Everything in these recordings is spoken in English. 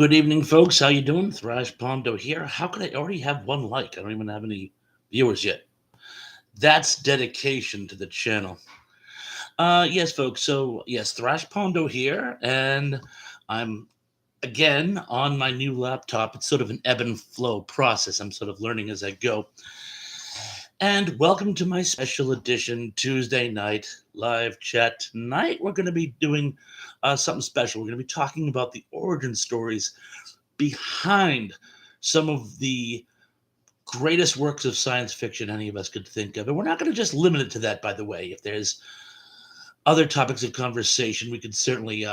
Good evening, folks. How you doing? Thrash Pondo here. How could I already have one like? I don't even have any viewers yet. That's dedication to the channel. Yes, folks. So yes, Thrash Pondo here, and I'm again on my new laptop. It's sort of an ebb and flow process. I'm sort of learning as I go. And welcome to my special edition Tuesday night live chat. Tonight we're going to be doing something special. We're going to be talking about the origin stories behind some of the greatest works of science fiction any of us could think of. And we're not going to just limit it to that, by the way. If there's other topics of conversation, we could certainly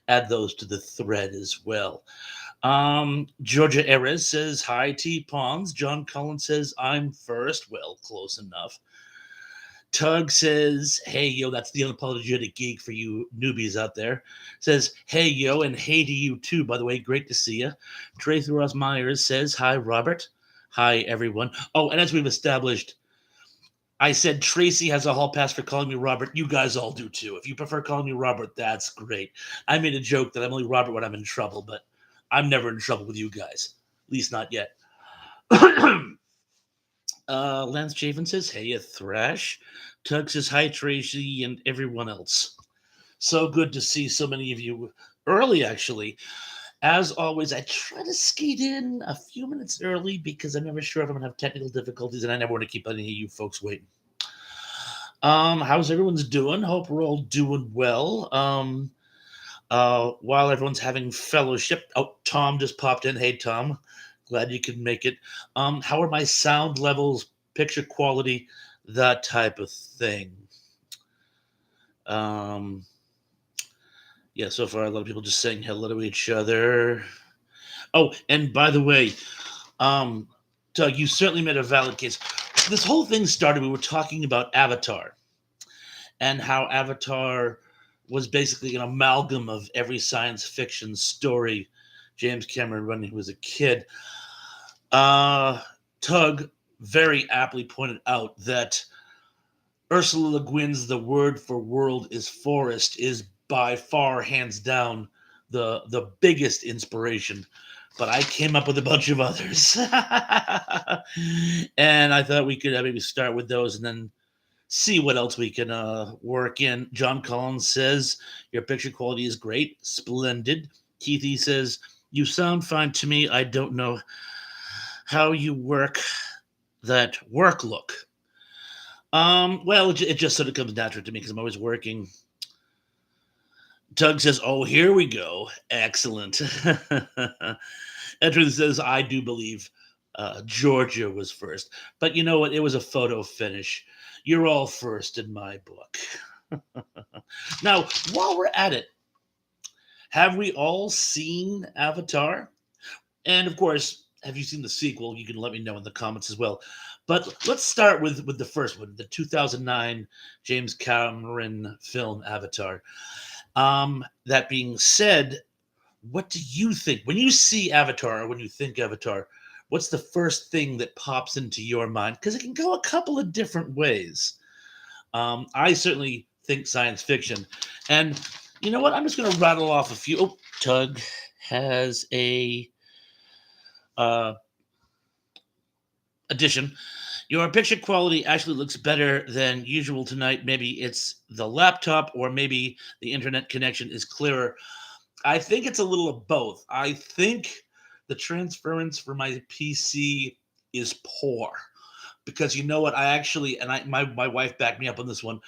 add those to the thread as well. Georgia Erez says, hi, T Pawns. John Collins says, I'm first. Well, close enough. Tug says, hey, yo, that's the unapologetic geek for you newbies out there. Says, hey, yo, and hey to you too, by the way. Great to see you. Trey Ross Myers says, hi, Robert. Hi, everyone. Oh, and as we've established, I said Tracy has a hall pass for calling me Robert. You guys all do too. If you prefer calling me Robert, that's great. I made a joke that I'm only Robert when I'm in trouble, but I'm never in trouble with you guys. At least not yet. Lance Chafin says, hey, you Thrash. Tug says, hi, Tracy, and everyone else. So good to see so many of you early, actually. As always, I try to skate in a few minutes early because I'm never sure if I'm going to have technical difficulties, and I never want to keep any of you folks waiting. How's everyone's doing? Hope we're all doing well. While everyone's having fellowship. Oh, Tom just popped in. Hey, Tom. Glad you could make it. How are my sound levels, picture quality, that type of thing? Um, yeah, so far a lot of people just saying hello to each other. Oh, and by the way, um, Doug, you certainly made a valid case. This whole thing started. We were talking about Avatar and how Avatar was basically an amalgam of every science fiction story James Cameron wrote when he was a kid. Tug very aptly pointed out that Ursula Le Guin's "The word for world is forest" is by far, hands down, the biggest inspiration. But I came up with a bunch of others, and I thought we could maybe start with those and then see what else we can work in. John Collins says your picture quality is great, splendid. Keithy says you sound fine to me. I don't know how you work that work look. Well, it just sort of comes natural to me because I'm always working. Tug says, "Oh, here we go. Excellent." Edwin says, "I do believe Georgia was first, but you know what? It was a photo finish. You're all first in my book." Now, while we're at it, have we all seen Avatar? And of course, have you seen the sequel? You can let me know in the comments as well. But let's start with the first one, the 2009 James Cameron film Avatar. That being said, what do you think when you see Avatar or when you think Avatar? What's the first thing that pops into your mind? Because it can go a couple of different ways. I certainly think science fiction, and you know what? I'm just going to rattle off a few. Oh, Tug has a uh, addition. Your picture quality actually looks better than usual tonight. Maybe it's the laptop, or maybe the internet connection is clearer. I think it's a little of both. I think the transference for my PC is poor because you know what? I actually, and my wife backed me up on this one.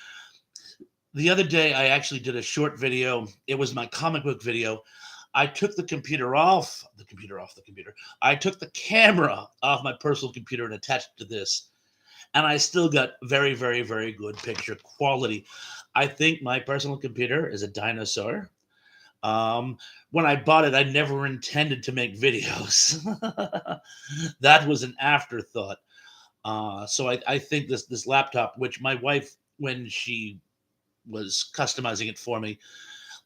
The other day, I actually did a short video. It was my comic book video. I took the computer. I took the camera off my personal computer and attached it to this, and I still got very, very, very good picture quality. I think my personal computer is a dinosaur. Um, when I bought it, I never intended to make videos. That was an afterthought. So I think this laptop, which my wife, when she was customizing it for me,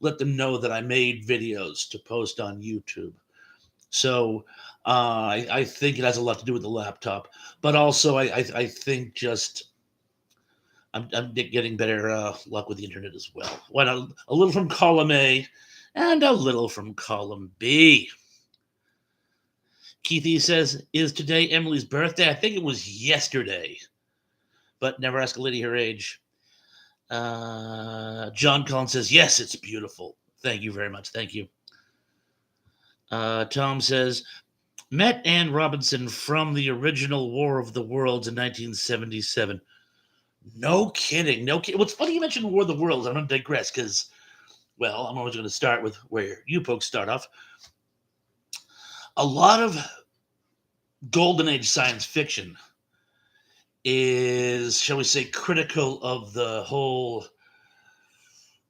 let them know that I made videos to post on YouTube. So I think it has a lot to do with the laptop, but also I think just I'm getting better luck with the internet as well. Why not a little from column A and a little from column B? Keithy says, is today Emily's birthday? I think it was yesterday, but never ask a lady her age. John Collins says, yes, it's beautiful. Thank you very much. Thank you. Tom says, met Anne Robinson from the original War of the Worlds in 1977. No kidding. No kidding. What's funny you mentioned War of the Worlds. I'm going to digress because, well, I'm always going to start with where you folks start off. A lot of Golden Age science fiction is, shall we say, critical of the whole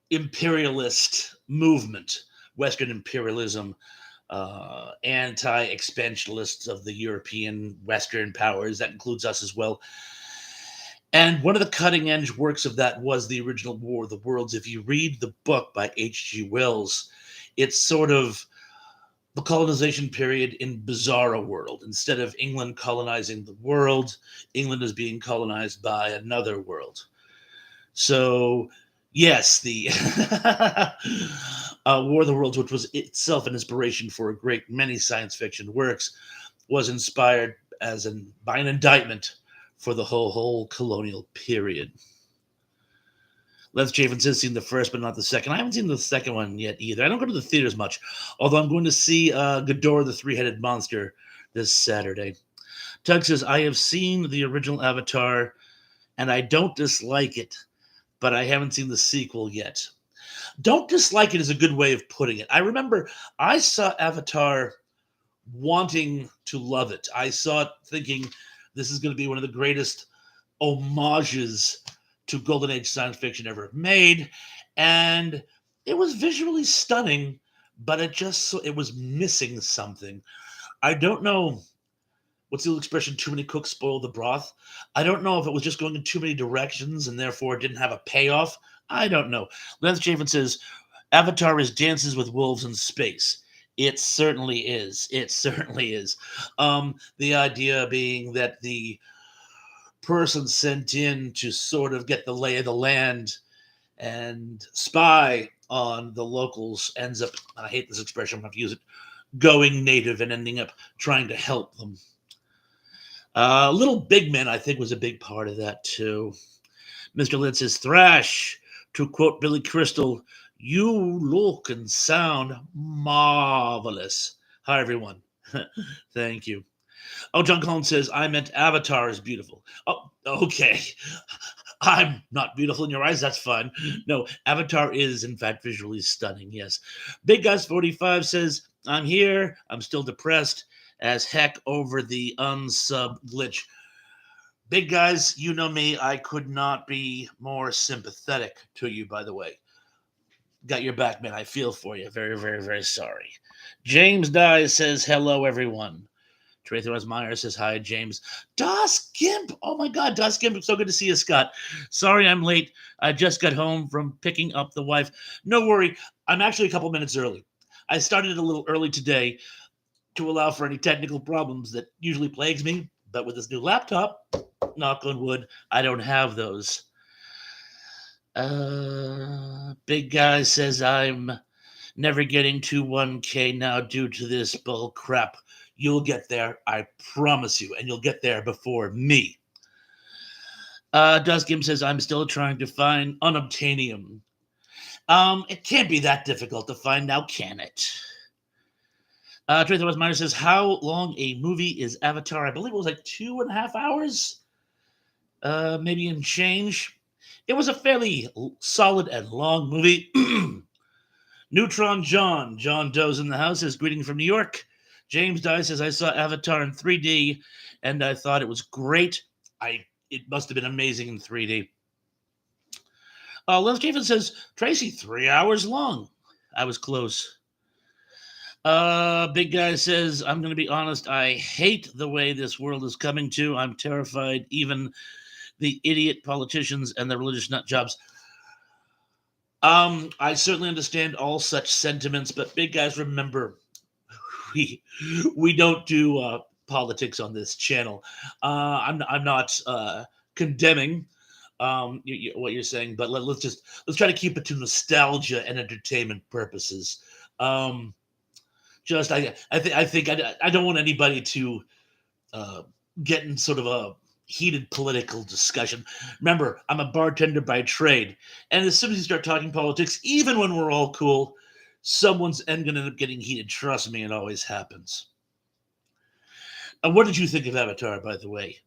imperialist movement, Western imperialism, anti-expansionists of the European Western powers. That includes us as well. And one of the cutting edge works of that was the original War of the Worlds. If you read the book by H.G. Wells, it's sort of the colonization period in Bizarro world. Instead of England colonizing the world, England is being colonized by another world. So, yes, the War of the Worlds, which was itself an inspiration for a great many science fiction works, was inspired by an indictment for the whole colonial period. Les Chafin says seen the first but not the second. I haven't seen the second one yet either. I don't go to the theaters much, although I'm going to see Ghidorah the Three-Headed Monster this Saturday. Tug says, I have seen the original Avatar, and I don't dislike it, but I haven't seen the sequel yet. Don't dislike it is a good way of putting it. I remember I saw Avatar wanting to love it. I saw it thinking this is going to be one of the greatest homages to Golden Age science fiction ever made, and it was visually stunning, but it was missing something. I don't know what's the old expression, too many cooks spoil the broth. I don't know if it was just going in too many directions and therefore it didn't have a payoff. I don't know. Lance Chafin says Avatar is Dances with Wolves in space. It certainly is. It certainly is. The idea being that the person sent in to sort of get the lay of the land and spy on the locals ends up, I hate this expression, I'm going to use it, going native and ending up trying to help them. Little Big Man, I think, was a big part of that too. Mr. Lynn says, Thrash, to quote Billy Crystal, you look and sound marvelous. Hi, everyone. Thank you. Oh, John Collins says, I meant Avatar is beautiful. Oh, okay. I'm not beautiful in your eyes. That's fine. No, Avatar is, in fact, visually stunning. Yes. Big Guys 45 says, I'm here. I'm still depressed as heck over the unsub glitch. Big Guys, you know me. I could not be more sympathetic to you, by the way. Got your back, man. I feel for you. Very, very, very sorry. James Dyes says, hello, everyone. Trathos Meyer says, hi, James. Das Gimp. Oh, my God. Das Gimp. So good to see you, Scott. Sorry I'm late. I just got home from picking up the wife. No worry. I'm actually a couple minutes early. I started a little early today to allow for any technical problems that usually plagues me. But with this new laptop, knock on wood, I don't have those. Big Guy says, I'm never getting to 1K now due to this bull crap. You'll get there, I promise you, and you'll get there before me. Duskim says, I'm still trying to find unobtainium. It can't be that difficult to find now, can it? Tracy Westmeyer says, how long a movie is Avatar? I believe it was like 2.5 hours, maybe in change. It was a fairly solid and long movie. Neutron John Doe's in the house, says, greeting from New York. James Dye says, I saw Avatar in 3D and I thought it was great. It must have been amazing in 3D. Lance Chafin says, Tracy, 3 hours long. I was close. Big Guy says, I'm going to be honest, I hate the way this world is coming to. I'm terrified, even the idiot politicians and the religious nut jobs. I certainly understand all such sentiments, but Big Guys, remember, we don't do politics on this channel. I'm not condemning what you're saying, but let's try to keep it to nostalgia and entertainment purposes. Just I don't want anybody to uh, get in sort of a heated political discussion. Remember, I'm a bartender by trade, and as soon as you start talking politics, even when we're all cool, someone's going to end up getting heated. Trust me, it always happens. What did you think of Avatar, by the way?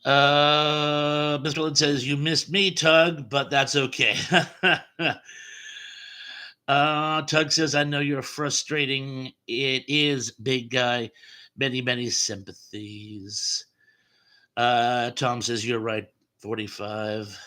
Mr. Lynn says, you missed me, Tug, but that's okay. Tug says, I know you're frustrating. It is, big guy. Many, many sympathies. Tom says, you're right, 45.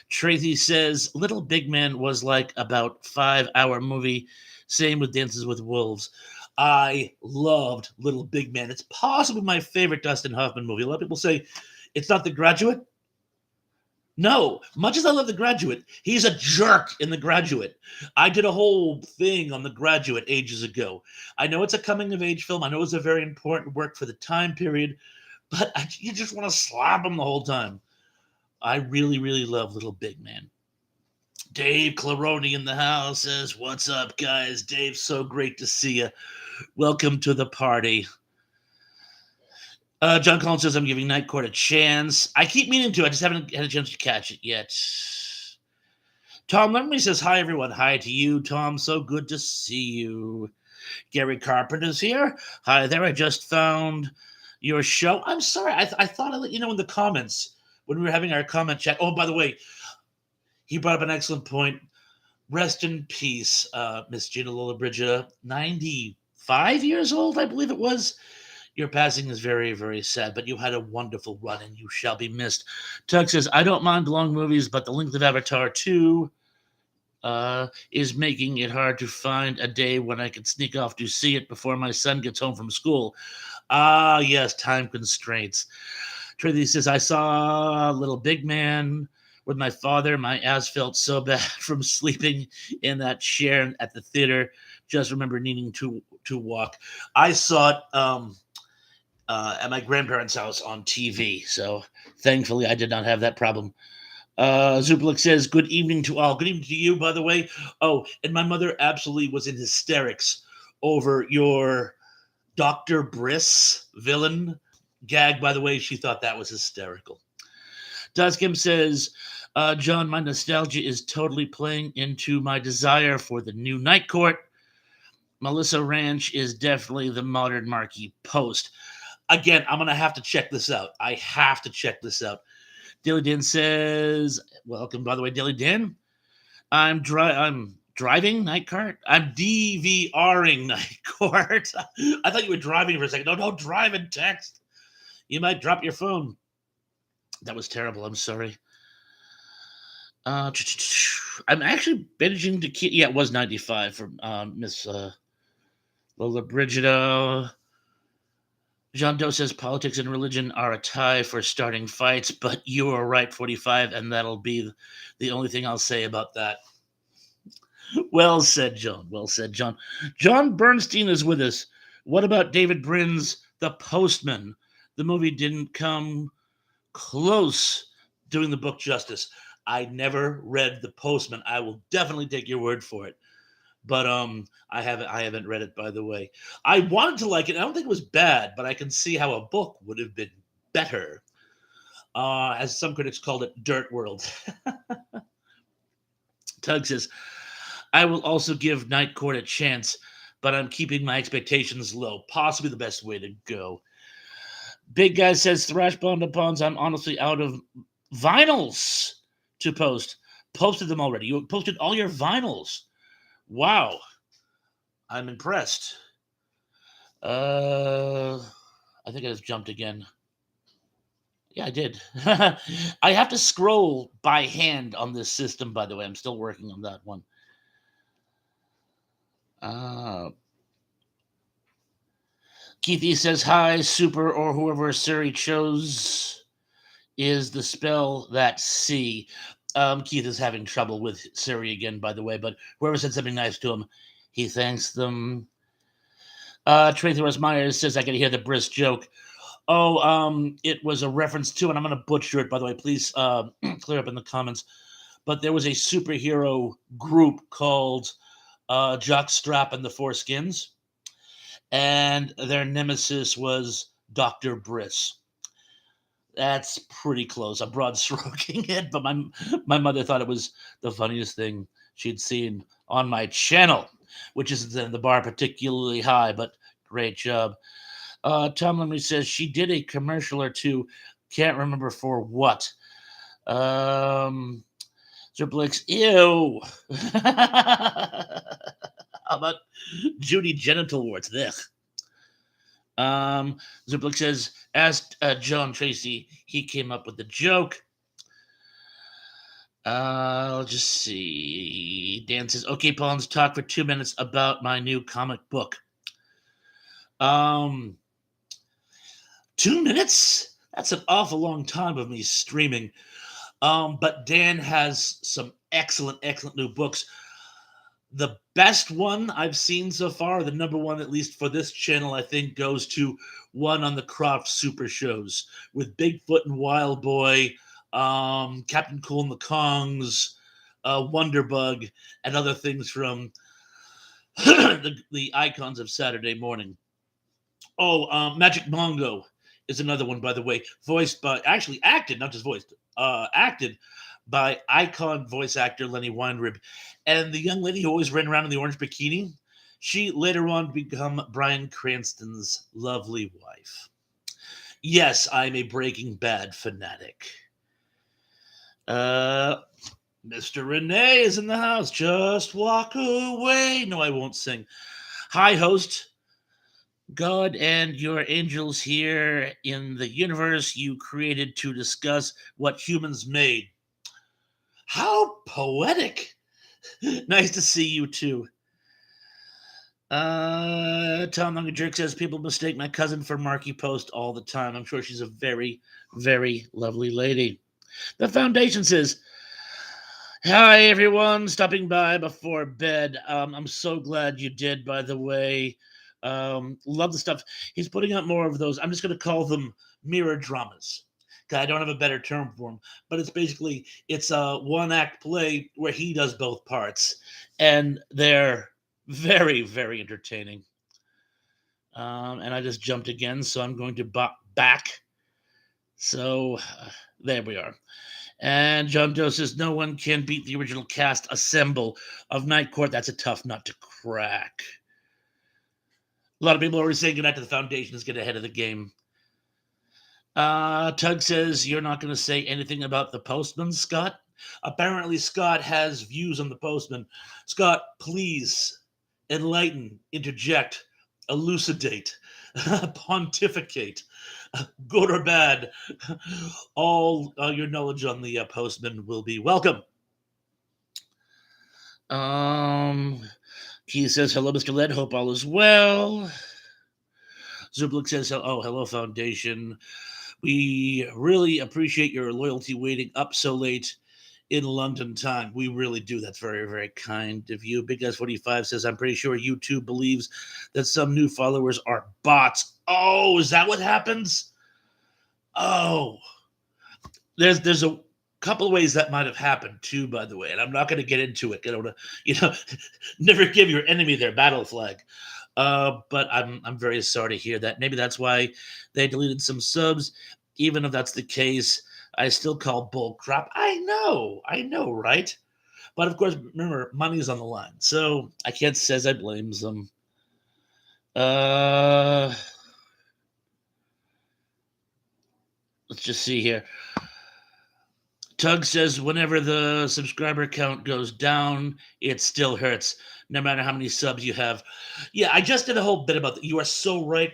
Tracy says, Little Big Man was like about 5-hour movie. Same with Dances with Wolves. I loved Little Big Man. It's possibly my favorite Dustin Hoffman movie. A lot of people say it's not The Graduate. No, much as I love The Graduate, he's a jerk in The Graduate. I did a whole thing on The Graduate ages ago. I know it's a coming of age film. I know it's a very important work for the time period, but you just want to slap him the whole time. I really, really love Little Big Man. Dave Claroni in the house says, what's up, guys? Dave, so great to see you. Welcome to the party. John Collins says, I'm giving Night Court a chance. I keep meaning to. I just haven't had a chance to catch it yet. Tom Lemley says, hi, everyone. Hi to you, Tom. So good to see you. Gary Carpenter's here. Hi there. I just found your show. I'm sorry. I thought I let you know in the comments when we were having our comment chat. Oh, by the way, he brought up an excellent point. Rest in peace, Miss Gina Lollobrigida, 95 years old, I believe it was. Your passing is very, very sad, but you had a wonderful run and you shall be missed. Tug says, I don't mind long movies, but the length of Avatar 2 is making it hard to find a day when I can sneak off to see it before my son gets home from school. Ah, yes, time constraints. Tracy says, I saw Little Big Man with my father. My ass felt so bad from sleeping in that chair at the theater. Just remember needing to walk. I saw it at my grandparents' house on TV, so thankfully I did not have that problem. Zuplik says, good evening to all. Good evening to you, by the way. Oh, and my mother absolutely was in hysterics over your Dr. Briss villain gag. By the way, she thought that was hysterical. Duskim says, John, my nostalgia is totally playing into my desire for the new Night Court. Melissa Ranch is definitely the modern Marquee Post. Again, I'm going to have to check this out. I have to check this out. Dilly Dan says, welcome, by the way, Dilly Dan. I'm driving Night Court. I'm DVRing Night Court. I thought you were driving for a second. No, don't drive and text. You might drop your phone. That was terrible. I'm sorry. I'm actually binging to keep. Yeah, it was 95 from Miss Lollobrigida. John Doe says politics and religion are a tie for starting fights, but you are right, 45, and that'll be the only thing I'll say about that. Well said, John. Well said, John. John Bernstein is with us. What about David Brin's The Postman? The movie didn't come close doing the book justice. I never read The Postman. I will definitely take your word for it. But I haven't read it, by the way. I wanted to like it. I don't think it was bad, but I can see how a book would have been better. As some critics called it, Dirt World. Tug says, I will also give Night Court a chance, but I'm keeping my expectations low. Possibly the best way to go. Big Guy says, Thrash Bond Pawns, I'm honestly out of vinyls to post. Posted them already. You posted all your vinyls. Wow. I'm impressed. I think I just jumped again. Yeah, I did. I have to scroll by hand on this system, by the way. I'm still working on that one. Keithy says, hi, Super, or whoever Siri chose is the spell that C. Keith is having trouble with Siri again, by the way, but whoever said something nice to him, he thanks them. Tracy Ross Myers says, I can hear the Briss joke. Oh, it was a reference to, and I'm going to butcher it, by the way, please clear up in the comments, but there was a superhero group called Jockstrap and the Four Skins, and their nemesis was Dr. Briss. That's pretty close. I'm broad stroking it, but my mother thought it was the funniest thing she'd seen on my channel, which isn't the bar particularly high, but great job. Tom Lemley says she did a commercial or two, can't remember for what. Zerblix, ew. How about Judy genital warts? Ugh. Zerblix says, asked John Tracy, he came up with the joke. I'll just see. Dan says, okay, Pawns, talk for 2 minutes about my new comic book. 2 minutes? That's an awful long time of me streaming. But Dan has some excellent new books. The best one I've seen so far, the number one, at least for this channel, I think, goes to one on the Croft Super Shows with Bigfoot and Wild Boy, Captain Cool and the Kongs, Wonderbug, and other things from the icons of Saturday morning. Oh, Magic Mongo is another one, by the way, voiced by, actually acted, not just voiced, acted by icon voice actor Lenny Weinrib. And the young lady who always ran around in the orange bikini, she later on become Bryan Cranston's lovely wife. Yes, I'm a Breaking Bad fanatic. Mr. Renee is in the house. Just walk away. No, I won't sing. Hi, host. God and your angels here in the universe you created to discuss what humans made. How poetic. Nice to see you too. Tom Younger Jerk says people mistake my cousin for Marky Post all the time. I'm sure she's a very, very lovely lady. The Foundation says, hi everyone, stopping by before bed. I'm so glad you did, by the way. Love the stuff. He's putting out more of those. I'm just going to call them mirror dramas. I don't have a better term for them, but it's a one-act play where he does both parts, and they're very, very entertaining. And I just jumped again, so I'm going to back. So there we are. And John Doe says, no one can beat the original cast assemble of Night Court. That's a tough nut to crack. A lot of people are already saying goodnight to the Foundation. Let's get ahead of the game. Tug says, you're not going to say anything about the Postman, Scott? Apparently, Scott has views on the Postman. Scott, please enlighten, interject, elucidate, pontificate, good or bad. All your knowledge on the Postman will be welcome. He says, hello, Mr. Led. Hope all is well. Zublik says, oh, hello, Foundation. We really appreciate your loyalty waiting up so late in London time. We really do. That's very, very kind of you. Big S45 says, I'm pretty sure YouTube believes that some new followers are bots. Oh, is that what happens? Oh, there's a couple of ways that might have happened too, by the way, and I'm not going to get into it. Never give your enemy their battle flag. But I'm very sorry to hear that. Maybe that's why they deleted some subs. Even if that's the case, I still call bull crap. I know, right? But of course, remember, money's on the line, so I can't say I blame them. Let's just see here. Tug says, whenever the subscriber count goes down, it still hurts, no matter how many subs you have. Yeah, I just did a whole bit about that. You are so right.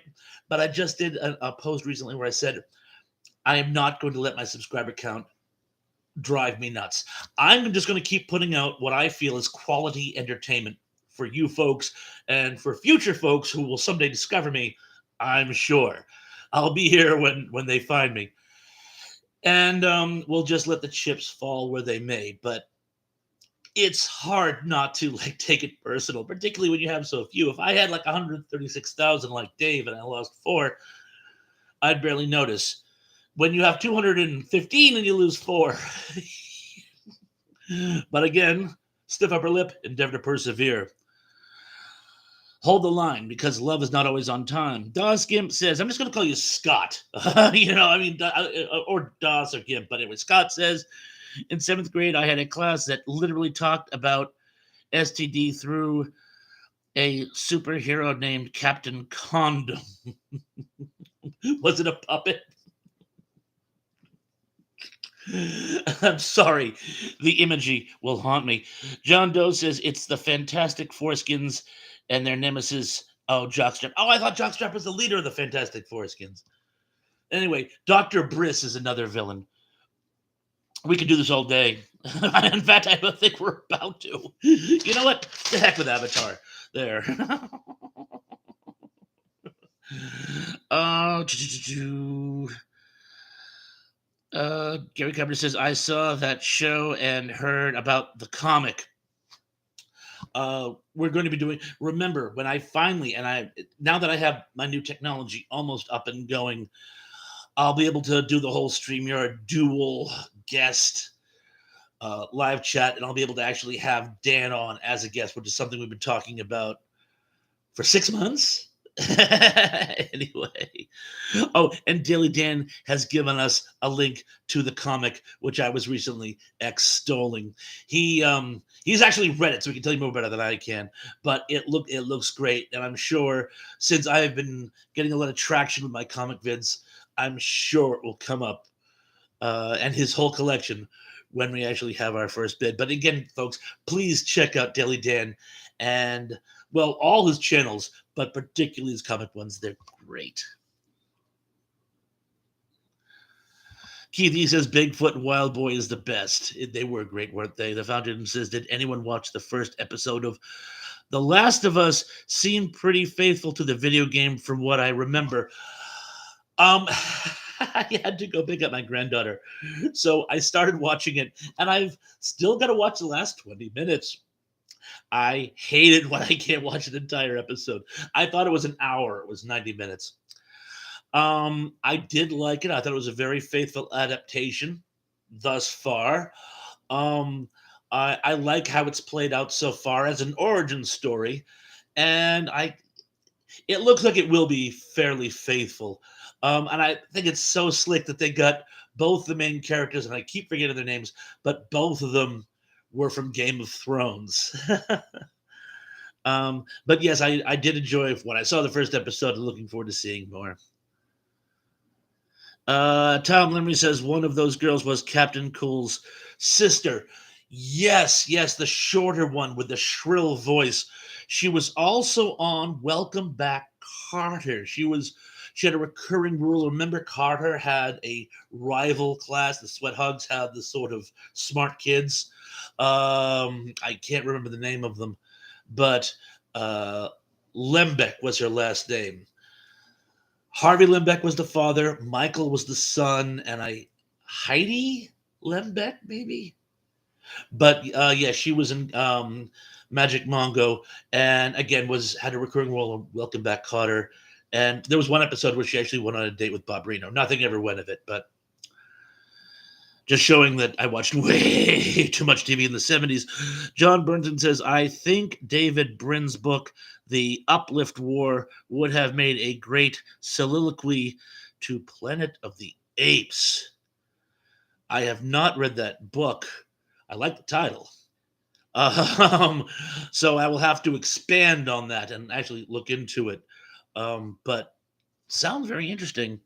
But I just did a post recently where I said, I am not going to let my subscriber count drive me nuts. I'm just going to keep putting out what I feel is quality entertainment for you folks and for future folks who will someday discover me, I'm sure. I'll be here when they find me. And we'll just let the chips fall where they may. But it's hard not to take it personal, particularly when you have so few. If I had 136,000 like Dave and I lost 4, I'd barely notice. When you have 215 and you lose 4. But again, stiff upper lip, endeavor to persevere. Hold the line because love is not always on time. Dawes Gimp says, I'm just going to call you Scott. Or Dawes or Gimp. But anyway, Scott says, in seventh grade, I had a class that literally talked about STD through a superhero named Captain Condom. Was it a puppet? I'm sorry. The imagery will haunt me. John Doe says it's the Fantastic Foreskins and their nemesis. Oh, Jockstrap. Oh, I thought Jockstrap was the leader of the Fantastic Foreskins. Anyway, Dr. Briss is another villain. We could do this all day. In fact, I don't think we're about to. You know what? The heck with Avatar. There. uh, Gary Carpenter says, I saw that show and heard about the comic. We're going to be doing, remember, when I finally, now that I have my new technology almost up and going, I'll be able to do the whole StreamYard dual guest live chat, and I'll be able to actually have Dan on as a guest, which is something we've been talking about for 6 months. Anyway, and Daily Dan has given us a link to the comic, which I was recently extolling. He's actually read it, so he can tell you more better than I can. But it looks great, and I'm sure since I've been getting a lot of traction with my comic vids, I'm sure it will come up, and his whole collection when we actually have our first bid. But again, folks, please check out Daily Dan and, well, all his channels, but particularly his comic ones. They're great. Keith, he says Bigfoot and Wild Boy is the best. They were great, weren't they? The Fountain says, did anyone watch the first episode of The Last of Us? Seemed pretty faithful to the video game from what I remember. I had to go pick up my granddaughter. So I started watching it, and I've still got to watch the last 20 minutes. I hate it when I can't watch an entire episode. I thought it was an hour. It was 90 minutes. I did like it. I thought it was a very faithful adaptation thus far. I like how it's played out so far as an origin story, and it looks like it will be fairly faithful. And I think it's so slick that they got both the main characters, and I keep forgetting their names, but both of them were from Game of Thrones. But yes, I did enjoy when I saw the first episode and looking forward to seeing more. Tom Limley says one of those girls was Captain Cool's sister. Yes, the shorter one with the shrill voice. She was also on Welcome Back, Carter. She had a recurring role. Remember, Carter had a rival class. The Sweat Hogs had the sort of smart kids. I can't remember the name of them, but Lembeck was her last name. Harvey Lembeck was the father. Michael was the son, and Heidi Lembeck maybe. But yeah, she was in Magic Mongo, and again had a recurring role in Welcome Back, Kotter. And there was one episode where she actually went on a date with Bob Reno. Nothing ever went of it, but just showing that I watched way too much TV in the 70s. John Burnton says, I think David Brin's book, The Uplift War, would have made a great soliloquy to Planet of the Apes. I have not read that book. I like the title. So I will have to expand on that and actually look into it. But sounds very interesting.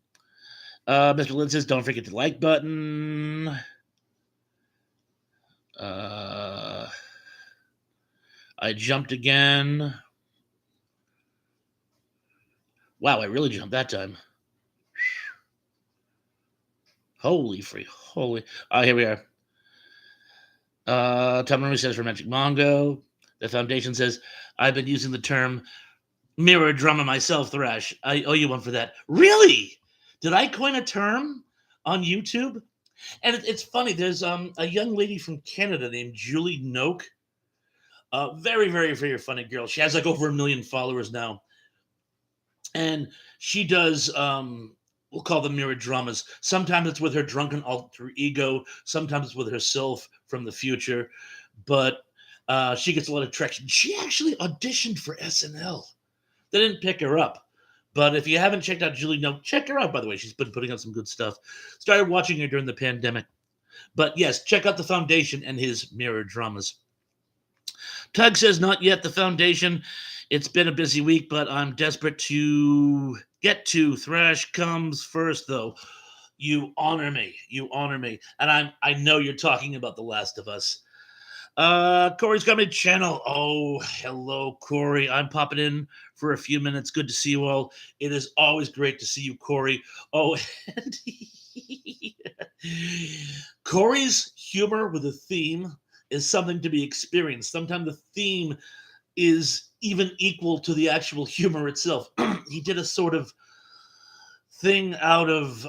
Mr. Lynn says, don't forget the like button. I jumped again. Wow, I really jumped that time. Holy. Here we are. Tom Murray says for Magic Mongo. The Foundation says, I've been using the term mirror drama myself, Thrash. I owe you one for that. Really? Did I coin a term on YouTube? And it's funny. There's a young lady from Canada named Julie Noak. Very, very, very funny girl. She has like over 1 million followers now. And she does, we'll call them mirror dramas. Sometimes it's with her drunken alter ego. Sometimes it's with herself from the future. But she gets a lot of traction. She actually auditioned for SNL. They didn't pick her up. But if you haven't checked out Julie, no, check her out, by the way. She's been putting out some good stuff. Started watching her during the pandemic. But yes, check out The Foundation and his mirror dramas. Tug says, not yet, The Foundation. It's been a busy week, but I'm desperate to get to. Thrash comes first, though. You honor me. You honor me. And I know you're talking about The Last of Us. Corey's coming to channel. Oh, hello, Corey. I'm popping in for a few minutes. Good to see you all. It is always great to see you, Corey. Oh, and Corey's humor with a theme is something to be experienced. Sometimes the theme is even equal to the actual humor itself. He did a sort of thing out of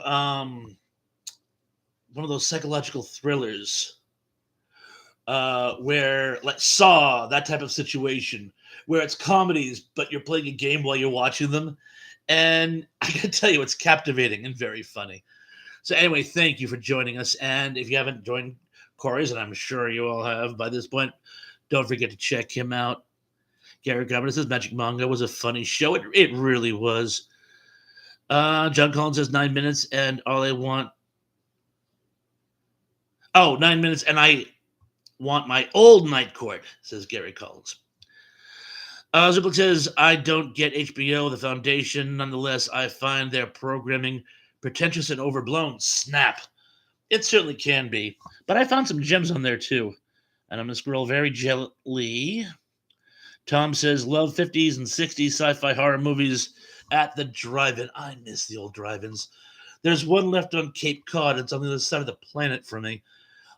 one of those psychological thrillers where, like Saw, that type of situation, where it's comedies, but you're playing a game while you're watching them. And I can tell you, it's captivating and very funny. So anyway, thank you for joining us. And if you haven't joined Corey's, and I'm sure you all have by this point, don't forget to check him out. Gary Gummer says Magic Manga was a funny show. It really was. John Collins says 9 minutes, and all I want. Oh, 9 minutes, and I want my old Night Court, says Gary Collins. Ziplik says, I don't get HBO, The Foundation. Nonetheless, I find their programming pretentious and overblown. Snap. It certainly can be. But I found some gems on there, too. And I'm going to scroll very gently. Tom says, love 50s and 60s sci-fi horror movies at the drive-in. I miss the old drive-ins. There's one left on Cape Cod. It's on the other side of the planet for me.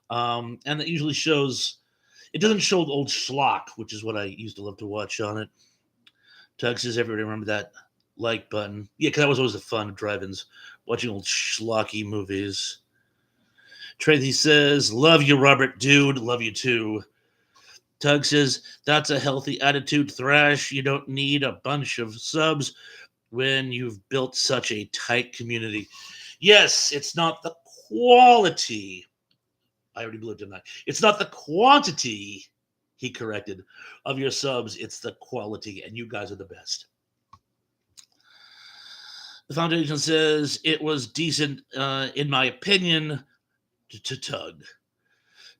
And it usually shows... It doesn't show the old schlock, which is what I used to love to watch on it. Tug says, everybody remember that like button? Yeah, because that was always the fun of drive-ins, watching old schlocky movies. Tracy says, love you, Robert, dude. Love you, too. Tug says, that's a healthy attitude, Thrash. You don't need a bunch of subs when you've built such a tight community. Yes, it's not the quality. I already blew it, didn't I? It's not the quantity, he corrected, of your subs. It's the quality, and you guys are the best. The Foundation says it was decent, in my opinion, to Tug.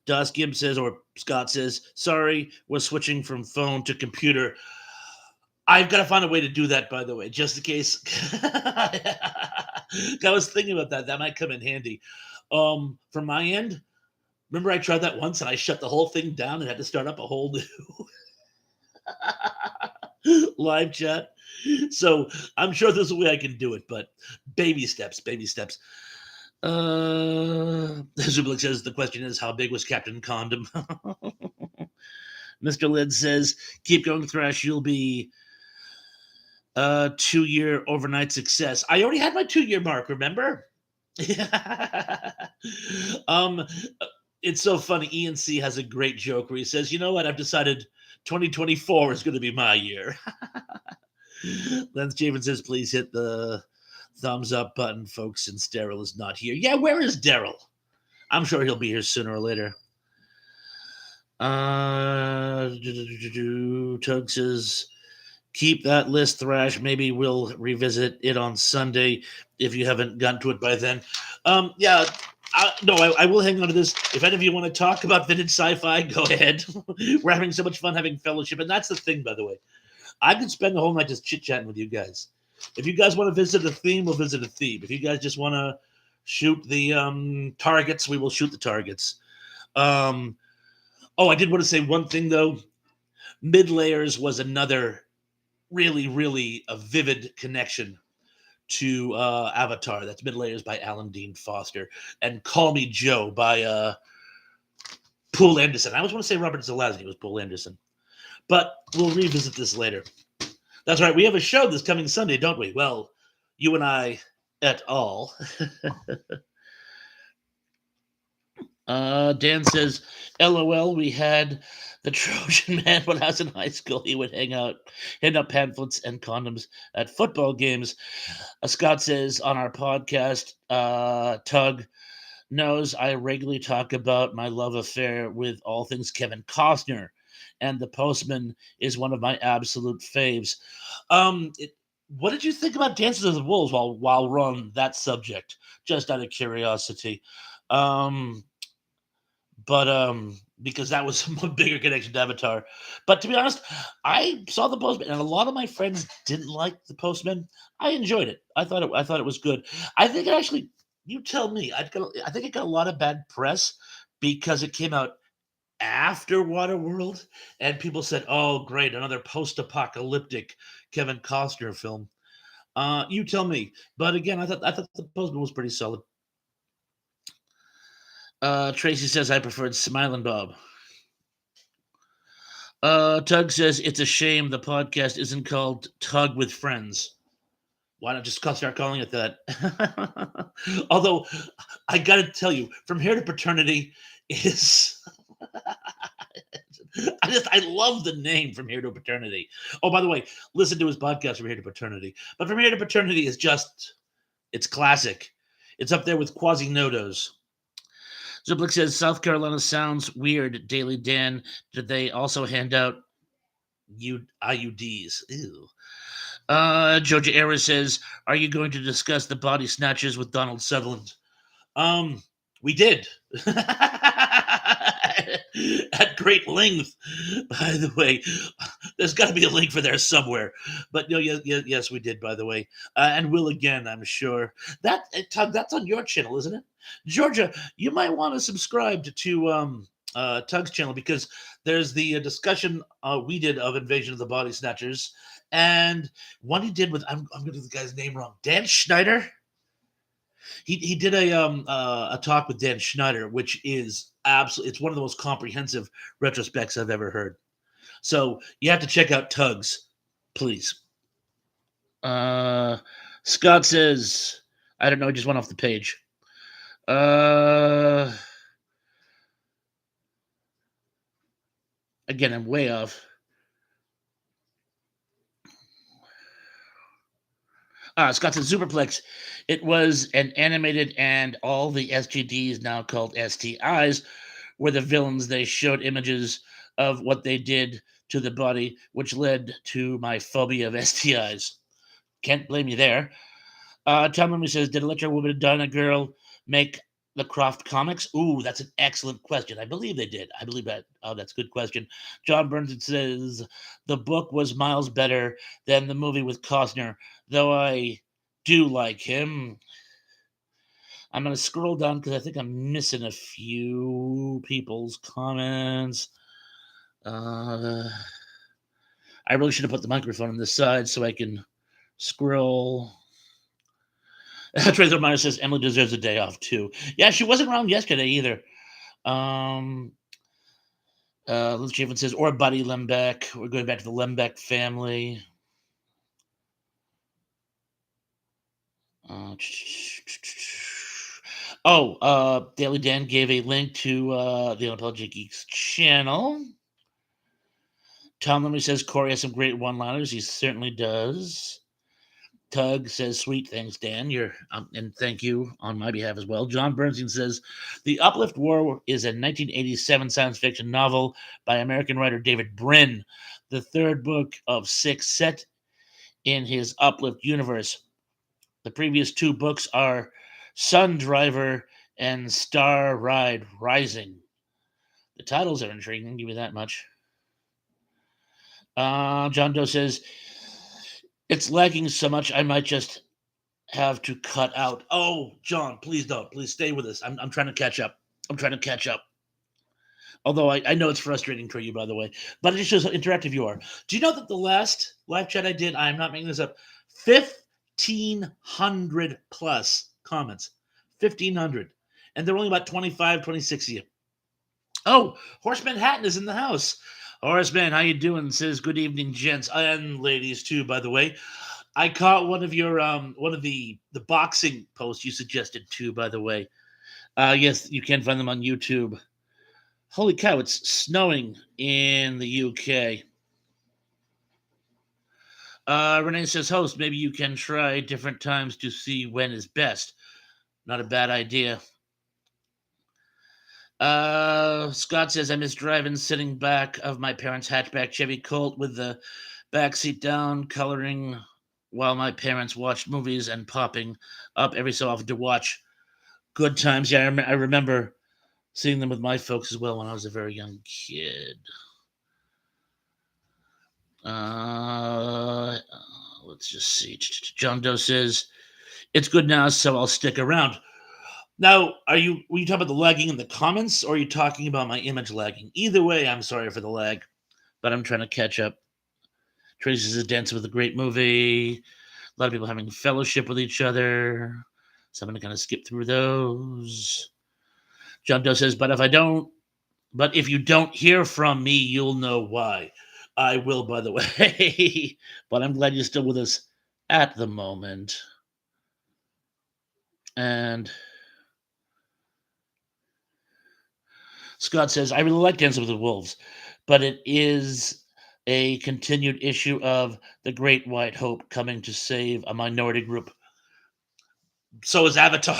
Das Gim says, or Scott says, sorry, we're switching from phone to computer. I've got to find a way to do that, by the way, just in case. I was thinking about that. That might come in handy. From my end, remember I tried that once and I shut the whole thing down and had to start up a whole new live chat. So I'm sure there's a way I can do it, but baby steps, baby steps. Zublik says the question is, how big was Captain Condom? Mr. Lid says, keep going, Thrash. You'll be a 2-year overnight success. I already had my 2-year mark, remember? It's so funny. Ian C has a great joke where he says, you know what? I've decided 2024 is going to be my year. Lance Javen says, please hit the thumbs up button, folks, since Daryl is not here. Yeah, where is Daryl? I'm sure he'll be here sooner or later. Tug says, keep that list, Thrash. Maybe we'll revisit it on Sunday if you haven't gotten to it by then. Yeah, I will hang on to this. If any of you want to talk about vintage sci-fi, go ahead. We're having so much fun having fellowship. And that's the thing, by the way. I could spend the whole night just chit-chatting with you guys. If you guys want to visit a theme, we'll visit a theme. If you guys just want to shoot the targets, we will shoot the targets. I did want to say one thing, though. Mid-Layers was another really, really a vivid connection to Avatar. That's Mid-Layers by Alan Dean Foster. And Call Me Joe by Poul Anderson. I always want to say Robert Zelazny. It was Poul Anderson. But we'll revisit this later. That's right. We have a show this coming Sunday, don't we? Well, you and I et al. Dan says, LOL, we had the Trojan man when I was in high school. He would hand out pamphlets and condoms at football games. Scott says on our podcast, Tug knows I regularly talk about my love affair with all things Kevin Costner. and The Postman is one of my absolute faves. What did you think about Dances with Wolves while we're on that subject? Just out of curiosity. Um, but because that was a bigger connection to Avatar. But to be honest, I saw The Postman, and a lot of my friends didn't like The Postman. I enjoyed it. I thought it was good. I think it actually. You tell me. I think it got a lot of bad press because it came out after Waterworld, and people said, "Oh, great, another post-apocalyptic Kevin Costner film." You tell me. But again, I thought The Postman was pretty solid. Tracy says I preferred Smiling Bob. Tug says it's a shame the podcast isn't called Tug with Friends. Why not just start calling it that? Although I gotta tell you, From Here to Paternity is I love the name From Here to Paternity. Oh, by the way, listen to his podcast From Here to Paternity. But From Here to Paternity is just it's classic. It's up there with Quasimodo's. Zublik says South Carolina sounds weird. Daily Dan, did they also hand out IUDs? Ew. Georgia Era says, "Are you going to discuss the body snatchers with Donald Sutherland?" We did at great length. By the way, there's got to be a link for there somewhere. But no, yes, we did. By the way, and will again, I'm sure. Tug, that's on your channel, isn't it? Georgia, you might want to subscribe to Tug's channel because there's the discussion we did of Invasion of the Body Snatchers, and one he did with I'm going to do the guy's name wrong. Dan Schneider. He did a talk with Dan Schneider, which is absolutely it's one of the most comprehensive retrospects I've ever heard. So you have to check out Tugs, please. Scott says, I don't know, he just went off the page. Again, I'm way off. Scott says Superplex. It was an animated, and all the SGDs, now called STIs, were the villains. They showed images of what they did to the body, which led to my phobia of STIs. Can't blame you there. Tom Lumley says, did Electro Woman and Donna Girl make the Croft comics? Ooh, that's an excellent question. I believe they did. I believe that. Oh, that's a good question. John Burns says, the book was miles better than the movie with Costner, though I do like him. I'm going to scroll down because I think I'm missing a few people's comments. I really should have put the microphone on this side so I can scroll. Tracer Meyer says Emily deserves a day off too. Yeah, she wasn't around yesterday either. Liz Chafin says, or Buddy Lembeck. We're going back to the Lembeck family. Daily Dan gave a link to the Unapologetic Geeks channel. Tom Lemley says Corey has some great one-liners. He certainly does. Tug says, sweet, thanks, Dan. And thank you on my behalf as well. John Bernstein says, The Uplift War is a 1987 science fiction novel by American writer David Brin, the third book of 6 set in his Uplift universe. The previous 2 books are Sun Driver and Star Ride Rising. The titles are intriguing, I'll give you that much. John Doe says, it's lagging so much I might just have to cut out. Oh, John, please don't. Please stay with us. I'm trying to catch up. Although I know it's frustrating for you, by the way. But it just shows how interactive you are. Do you know that the last live chat I did, I'm not making this up, 1,500 plus comments. 1,500. And there are only about 25, 26 of you. Oh, Horse Manhattan is in the house. Horseman, how you doing? Says good evening, gents and ladies too. By the way, I caught one of your one of the boxing posts you suggested too. By the way, yes, you can find them on YouTube. Holy cow! It's snowing in the UK. Renee says, host, maybe you can try different times to see when is best. Not a bad idea. Scott says, I miss driving, sitting back of my parents' hatchback Chevy Colt with the back seat down, coloring while my parents watched movies and popping up every so often to watch Good Times. Yeah, I remember seeing them with my folks as well when I was a very young kid. Uh, let's just see. John Doe says, it's good now, so I'll stick around. Now, were you talking about the lagging in the comments, or are you talking about my image lagging? Either way, I'm sorry for the lag, but I'm trying to catch up. Tracy says Dancing with a great movie. A lot of people having fellowship with each other. So I'm gonna kind of skip through those. John Doe says, but if you don't hear from me, you'll know why. I will, by the way. But I'm glad you're still with us at the moment. And Scott says, I really like Dancing with the Wolves, but it is a continued issue of the Great White Hope coming to save a minority group. So is Avatar.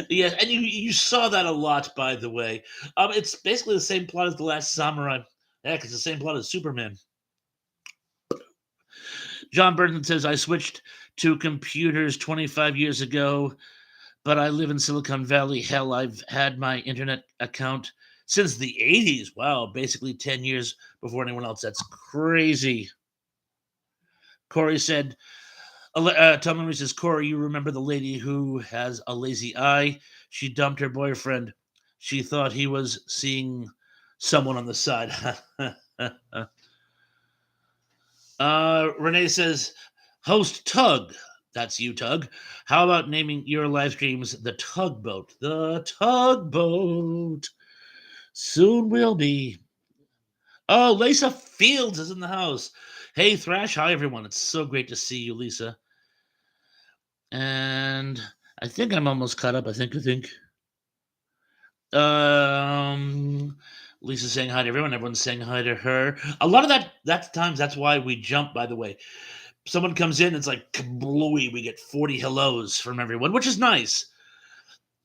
Yes, and you saw that a lot, by the way. It's basically the same plot as The Last Samurai. Heck, it's the same plot as Superman. John Burton says, I switched to computers 25 years ago, but I live in Silicon Valley. Hell, I've had my internet account since the 80s. Wow, basically 10 years before anyone else. That's crazy. Corey said, Tom Henry says, Corey, you remember the lady who has a lazy eye? She dumped her boyfriend. She thought he was seeing someone on the side. Renee says, host Tug. That's you, Tug. How about naming your live streams the Tugboat? The Tugboat. Soon will be. Oh, Lisa Fields is in the house. Hey, Thrash. Hi, everyone. It's so great to see you, Lisa. And I think I'm almost caught up. I think. Lisa saying hi to everyone. Everyone's saying hi to her. A lot of that's why we jump, by the way. Someone comes in, it's like kablooey. We get 40 hellos from everyone, which is nice.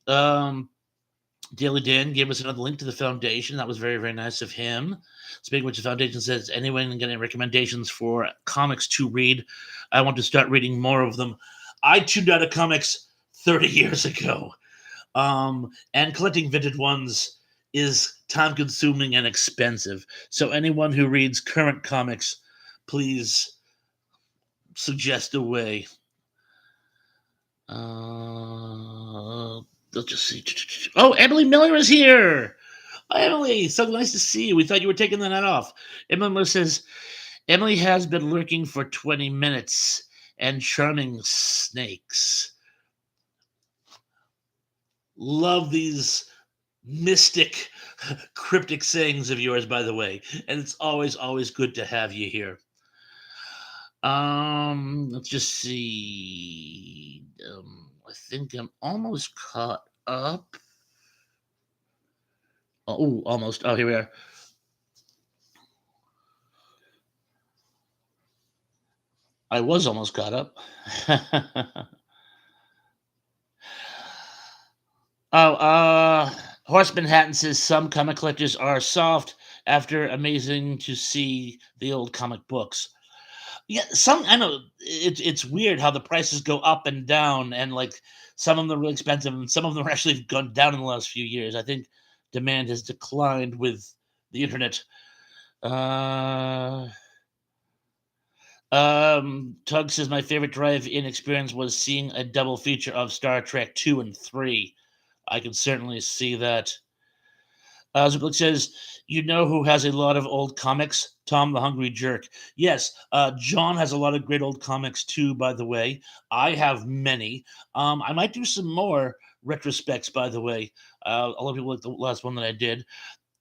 Daily Dan gave us another link to the foundation. That was very, very nice of him. Speaking of which, the foundation says, anyone getting recommendations for comics to read? I want to start reading more of them. I tuned out of comics 30 years ago. And collecting vintage ones is time consuming and expensive. So anyone who reads current comics, please suggest a way. Let's just see. Oh, Emily Miller is here. Hi, Emily. So nice to see you. We thought you were taking the night off. Emily Miller says, Emily has been lurking for 20 minutes and charming snakes. Love these mystic, cryptic sayings of yours, by the way. And it's always, always good to have you here. Let's just see. I think I'm almost caught up. Oh, almost. Oh, here we are. I was almost caught up. Horseman Hatton says some comic collectors are soft after amazing to see the old comic books. Yeah, some I know it's weird how the prices go up and down, and like some of them are really expensive, and some of them are actually gone down in the last few years. I think demand has declined with the internet. Uh, Tug says my favorite drive-in experience was seeing a double feature of Star Trek 2 and 3. I can certainly see that. Zublik says, you know who has a lot of old comics? Tom the Hungry Jerk. Yes, John has a lot of great old comics too, by the way. I have many. I might do some more retrospects, by the way. A lot of people like the last one that I did.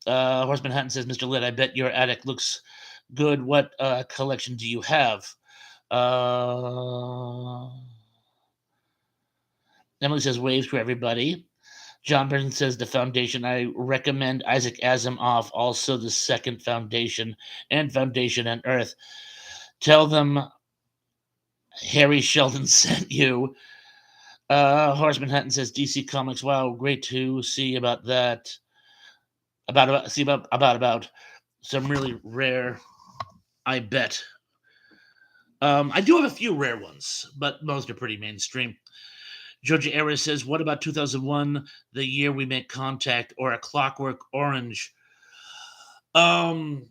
Horseman Hatton says, Mr. Litt, I bet your attic looks good. What collection do you have? Emily says, waves to everybody. John Brennan says the foundation. I recommend Isaac Asimov, also the second foundation and Foundation and Earth. Tell them Harry Sheldon sent you. Horseman Hatton says DC Comics. Wow, great to see about that. About some really rare. I bet. I do have a few rare ones, but most are pretty mainstream. Georgia Era says, "What about 2001, the year we made contact, or A Clockwork Orange?" Um,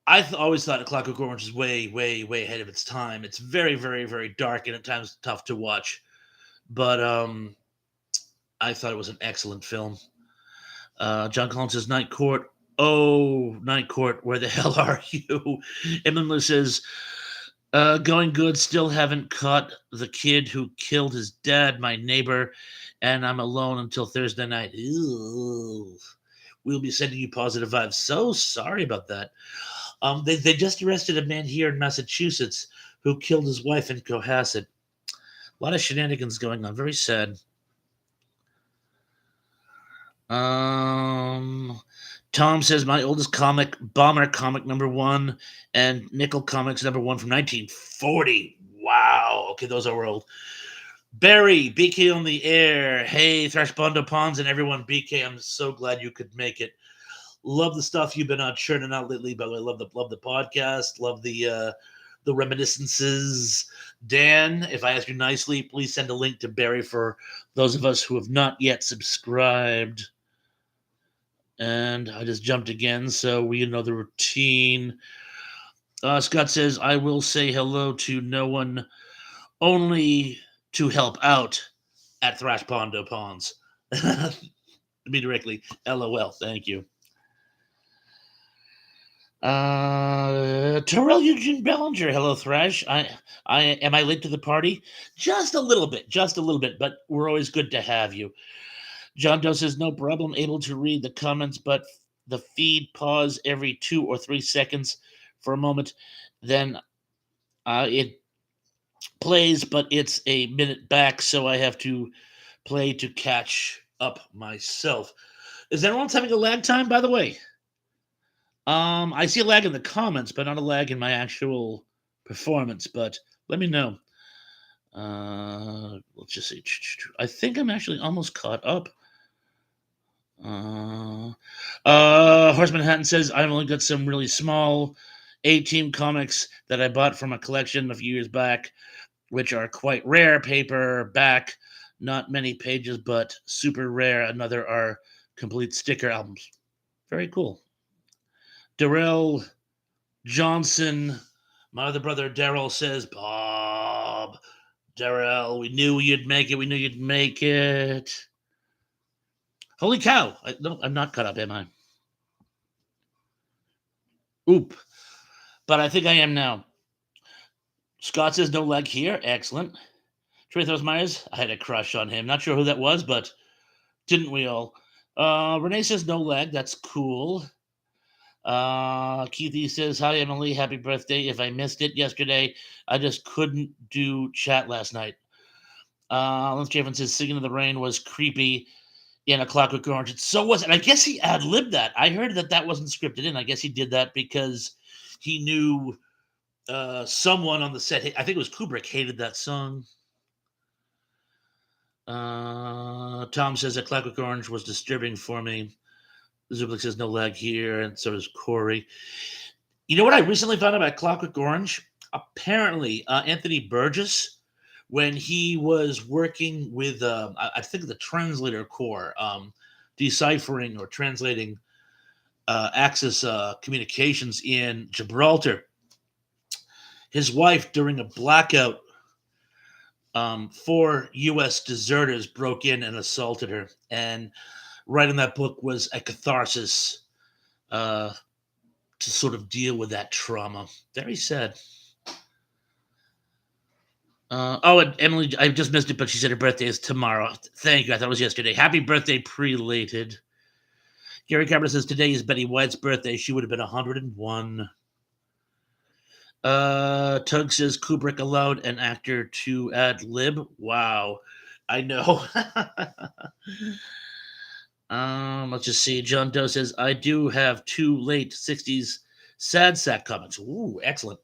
always thought A Clockwork Orange is way, way, way ahead of its time. It's very, very, very dark and at times tough to watch, but I thought it was an excellent film. John Collins says, "Night Court." Oh, Night Court, where the hell are you? Emily says, "Going good. Still haven't caught the kid who killed his dad, my neighbor, and I'm alone until Thursday night. Ew. We'll be sending you positive vibes. So sorry about that." They just arrested a man here in Massachusetts who killed his wife in Cohasset. A lot of shenanigans going on. Very sad. Tom says, "My oldest comic, Bomber comic #1, and Nickel Comics #1 from 1940. Wow. Okay, those are old. Barry, BK on the air. Hey, Thrash Bondo Ponds and everyone. BK, I'm so glad you could make it. Love the stuff you've been churning out lately. By the way, love the podcast. Love the reminiscences. Dan, if I ask you nicely, please send a link to Barry for those of us who have not yet subscribed. And I just jumped again, so we know the routine. Scott says, "I will say hello to no one, only to help out at Thrash Pondo Ponds." Me directly. LOL. Thank you. Terrell Eugene Bellinger. Hello, Thrash. I am I late to the party? Just a little bit, but we're always good to have you. John Doe says, "No problem. Able to read the comments, but the feed pause every 2 or 3 seconds for a moment. Then it plays, but it's a minute back, so I have to play to catch up myself." Is anyone else having a lag time, by the way? I see a lag in the comments, but not a lag in my actual performance. But let me know. Let's just see. I think I'm actually almost caught up. Horseman Hatton says, "I've only got some really small A-Team comics that I bought from a collection a few years back, which are quite rare paperback, not many pages, but super rare. Another are complete sticker albums." Very cool. Darrell Johnson, my other brother Daryl says, "Bob, Darrell, we knew you'd make it. We knew you'd make it." Holy cow! No, I'm not caught up, am I? Oop. But I think I am now. Scott says, "No lag here." Excellent. Trethos Myers, I had a crush on him. Not sure who that was, but didn't we all? Renee says, "No lag." That's cool. Keithy says, "Hi, Emily. Happy birthday. If I missed it yesterday, I just couldn't do chat last night." Lance Javin says, "Singing in the Rain" was creepy in A Clockwork Orange. It so was. And I guess he ad libbed that. I heard that wasn't scripted in. I guess he did that because he knew someone on the set. I think it was Kubrick hated that song. Tom says that Clockwork Orange was disturbing for me. Zublik says, "No lag here," and so does Corey. You know what I recently found out about Clockwork Orange? Apparently, Anthony Burgess, when he was working with, I think the Translator Corps, deciphering or translating Axis communications in Gibraltar, his wife, during a blackout, 4 U.S. deserters broke in and assaulted her. And writing that book was a catharsis to sort of deal with that trauma. Very sad. And Emily, I just missed it, but she said her birthday is tomorrow. Thank you. I thought it was yesterday. Happy birthday, prelated. Gary Carter says, "Today is Betty White's birthday. She would have been 101. Tug says, "Kubrick allowed an actor to ad lib." Wow. I know. Let's just see. John Doe says, "I do have 2 late 60s sad sack comics." Ooh, excellent.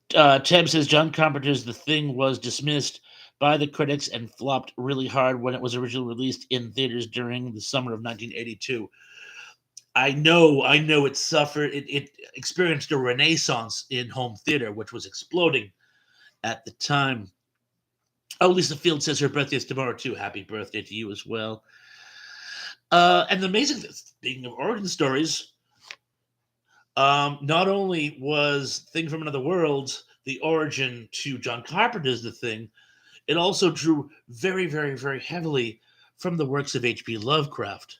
Tab says, "John Carpenter's The Thing was dismissed by the critics and flopped really hard when it was originally released in theaters during the summer of 1982. I know it suffered. It experienced a renaissance in home theater, which was exploding at the time. Oh, Lisa Field says her birthday is tomorrow too. Happy birthday to you as well. And the amazing thing, speaking of origin stories, not only was Thing from Another World the origin to John Carpenter's The Thing, it also drew very, very, very heavily from the works of H.P. Lovecraft.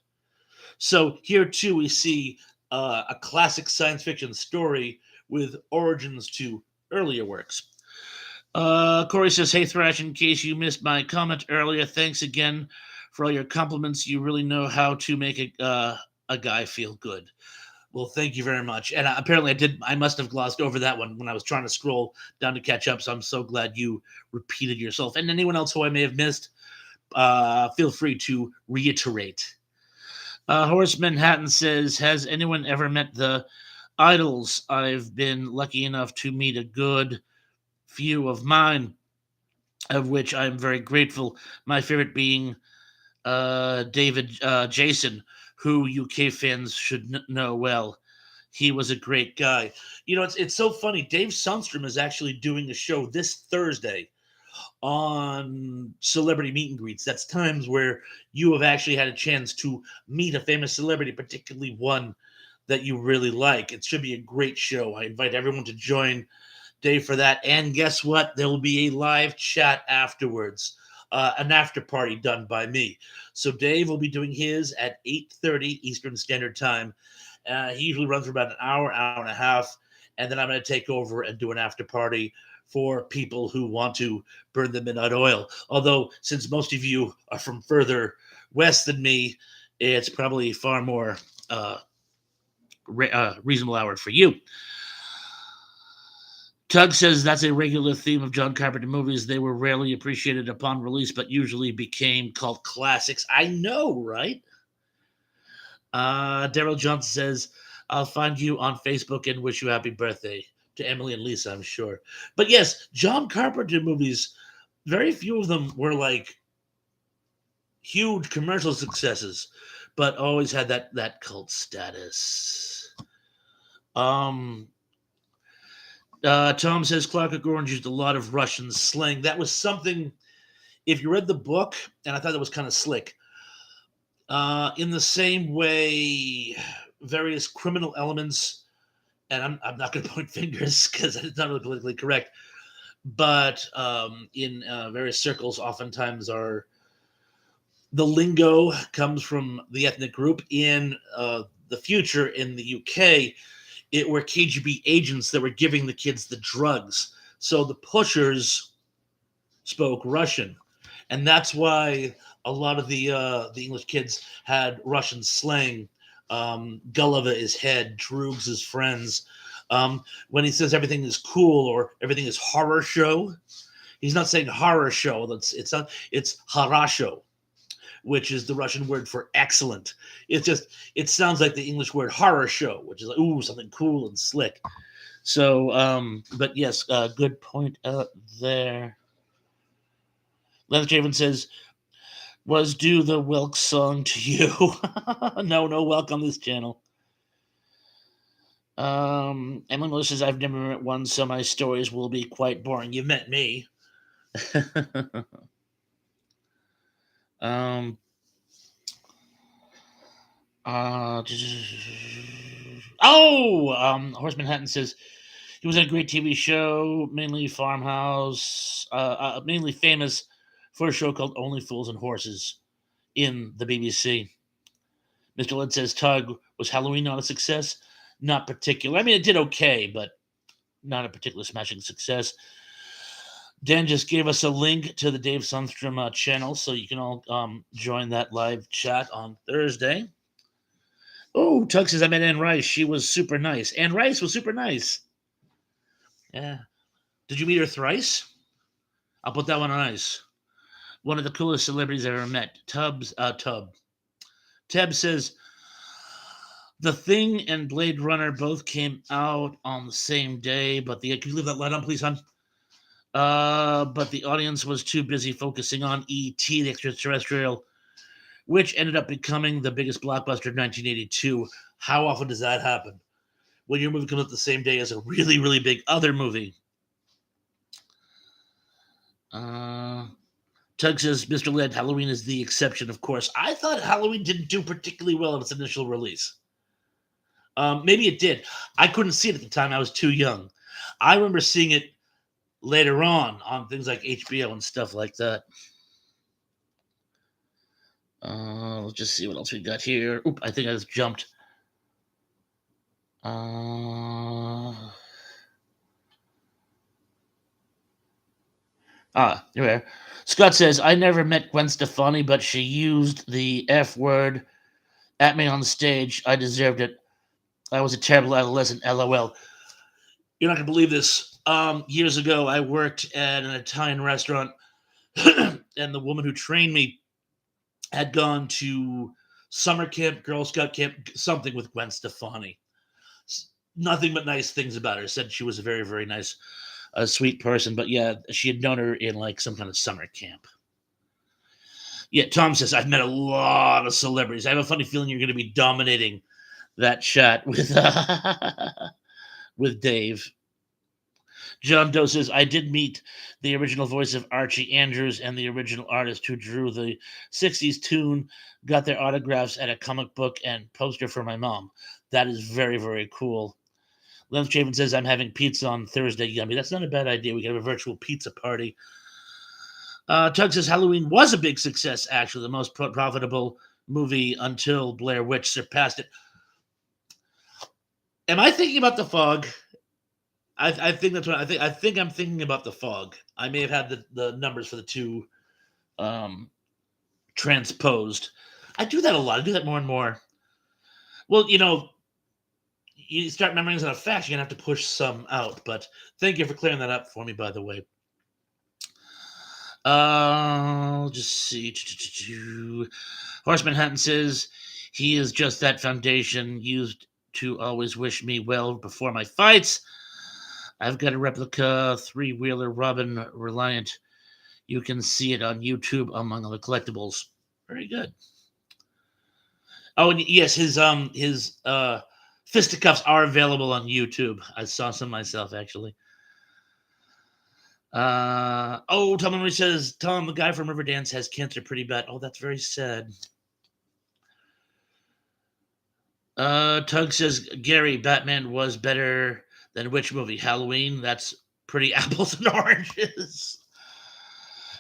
So here too we see a classic science fiction story with origins to earlier works. Corey says, "Hey Thrash, in case you missed my comment earlier, thanks again for all your compliments. You really know how to make a guy feel good." Well, thank you very much. And apparently, I must have glossed over that one when I was trying to scroll down to catch up. So I'm so glad you repeated yourself. And anyone else who I may have missed, feel free to reiterate. Horace Manhattan says, "Has anyone ever met the idols? I've been lucky enough to meet a good few of mine, of which I'm very grateful. My favorite being David Jason, who UK fans should know well. He was a great guy." You know, it's so funny. Dave Sundstrom is actually doing a show this Thursday on celebrity meet and greets. That's times where you have actually had a chance to meet a famous celebrity, particularly one that you really like. It should be a great show. I invite everyone to join Dave for that. And guess what? There will be a live chat afterwards, an after party done by me. So Dave will be doing his at 8:30 Eastern Standard Time. He usually runs for about an hour, hour and a half, and then I'm going to take over and do an after party for people who want to burn the midnight oil. Although, since most of you are from further west than me, it's probably far more reasonable hour for you. Tug says that's a regular theme of John Carpenter movies. They were rarely appreciated upon release, but usually became cult classics. I know, right? Daryl Johnson says, "I'll find you on Facebook and wish you happy birthday." To Emily and Lisa, I'm sure. But yes, John Carpenter movies, very few of them were like huge commercial successes, but always had that cult status. Um, Tom says Clockwork Orange used a lot of Russian slang. That was something, if you read the book, and I thought that was kind of slick. In the same way, various criminal elements, and I'm not going to point fingers because it's not really politically correct, but in various circles, oftentimes are the lingo comes from the ethnic group. In the future in the UK, it were KGB agents that were giving the kids the drugs. So the pushers spoke Russian, and that's why a lot of the English kids had Russian slang. Gulliver is head, Droogs is friends. When he says everything is cool or everything is horror show, he's not saying horror show. It's harasho, which is the Russian word for excellent. It sounds like the English word horror show, which is like, ooh, something cool and slick. So, but yes, good point out there. Leather Javen says, "Was due the Welk song to you." No Welk on this channel. Emily Miller says, "I've never met one, so my stories will be quite boring." You've met me. um, Horseman Hatton says he was in a great TV show, mainly Farmhouse, mainly famous for a show called Only Fools and Horses in the BBC. Mr. Led says Tug, was Halloween not a success? Not particular. I mean, it did okay, but not a particular smashing success. Dan just gave us a link to the Dave Sundstrom channel, so you can all join that live chat on Thursday. Oh, Tug says I met Anne Rice. She was super nice. Anne Rice was super nice. Yeah. Did you meet her thrice? I'll put that one on ice. One of the coolest celebrities I've ever met. Teb says The Thing and Blade Runner both came out on the same day, but can you leave that light on, please, hon? But the audience was too busy focusing on E.T. the extraterrestrial, which ended up becoming the biggest blockbuster in 1982. How often does that happen? When your movie comes out the same day as a really, really big other movie. Tug says Mr. Led Halloween is the exception, of course. I thought Halloween didn't do particularly well in its initial release. Maybe it did. I couldn't see it at the time. I was too young. I remember seeing it later on things like HBO and stuff like that. Let's just see what else we got here. Oop, I think I just jumped. Here we are. Scott says, I never met Gwen Stefani, but she used the F word at me on stage. I deserved it. I was a terrible adolescent, LOL. You're not going to believe this. Years ago, I worked at an Italian restaurant, and the woman who trained me had gone to summer camp, Girl Scout camp, something with Gwen Stefani. Nothing but nice things about her. Said she was a very, very nice, sweet person. But yeah, she had known her in like some kind of summer camp. Yeah, Tom says, I've met a lot of celebrities. I have a funny feeling you're going to be dominating that chat with Dave. John Doe says, I did meet the original voice of Archie Andrews and the original artist who drew the 60s tune, got their autographs at a comic book and poster for my mom. That is very, very cool. Lance Chavin says, I'm having pizza on Thursday. Yummy. That's not a bad idea. We can have a virtual pizza party. Tug says, Halloween was a big success, actually, the most profitable movie until Blair Witch surpassed it. Am I thinking about The Fog? I think that's what I think. I think I'm thinking about The Fog. I may have had the numbers for the two transposed. I do that a lot. I do that more and more. Well, you start memorizing a fact, you're gonna have to push some out. But thank you for clearing that up for me, by the way. I'll just see. Horseman Hatton says he is just that foundation used to always wish me well before my fights. I've got a replica three-wheeler Robin Reliant. You can see it on YouTube among other collectibles. Very good. Oh, and yes, his fisticuffs are available on YouTube. I saw some myself actually. Tom Henry says, Tom, the guy from Riverdance has cancer pretty bad. Oh, that's very sad. Tug says, Gary, Batman was better than which movie? Halloween? That's pretty apples and oranges.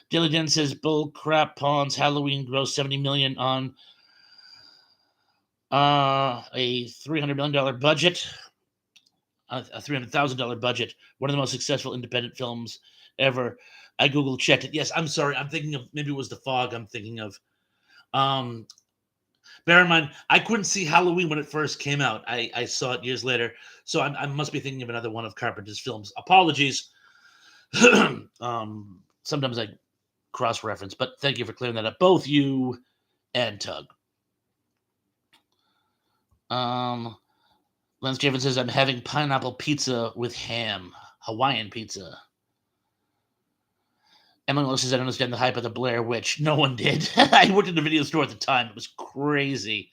Daily Den says, bull crap pawns. Halloween grossed $70 million on a $300 million budget. A $300,000 budget. One of the most successful independent films ever. I Google checked it. Yes, I'm sorry. I'm thinking of, maybe it was The Fog I'm thinking of. Bear in mind, I couldn't see Halloween when it first came out. I saw it years later. So I must be thinking of another one of Carpenter's films. Apologies. Sometimes I cross-reference, but thank you for clearing that up. Both you and Tug. Lance Javen says, I'm having pineapple pizza with ham. Hawaiian pizza. Emily says, I don't understand the hype of the Blair Witch. No one did. I worked in the video store at the time. It was crazy.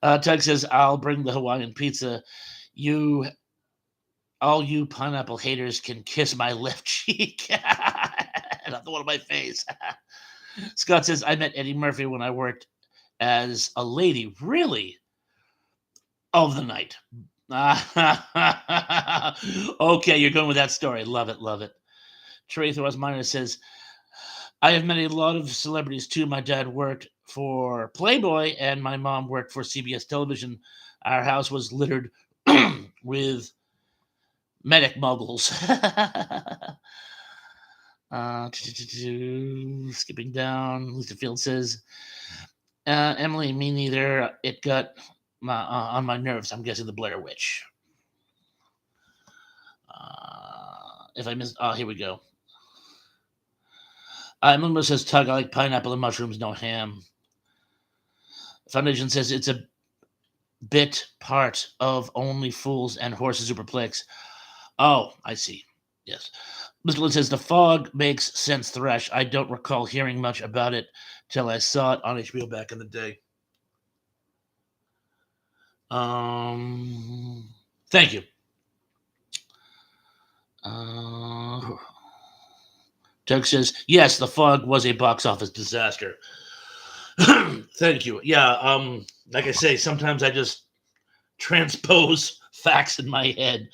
Tug says, I'll bring the Hawaiian pizza. All you pineapple haters can kiss my left cheek. Not the one on my face. Scott says, I met Eddie Murphy when I worked as a lady. Really? Of the night. Okay, you're going with that story. Love it, love it. Teresa Rosminer says, I have met a lot of celebrities too. My dad worked for Playboy and my mom worked for CBS television. Our house was littered with medic muggles. Skipping down, Lisa Field says, Emily, me neither. It got on my nerves. I'm guessing the Blair Witch. If I missed, here we go. Emily says, Tug, I like pineapple and mushrooms, no ham. Foundation says it's a bit part of Only Fools and Horses Superplex. Oh, I see. Yes. Mr. Lynn says, The Fog makes sense, Thresh. I don't recall hearing much about it till I saw it on HBO back in the day. Thank you. Doug says, yes, The Fog was a box office disaster. Thank you. Yeah, like I say, sometimes I just transpose facts in my head.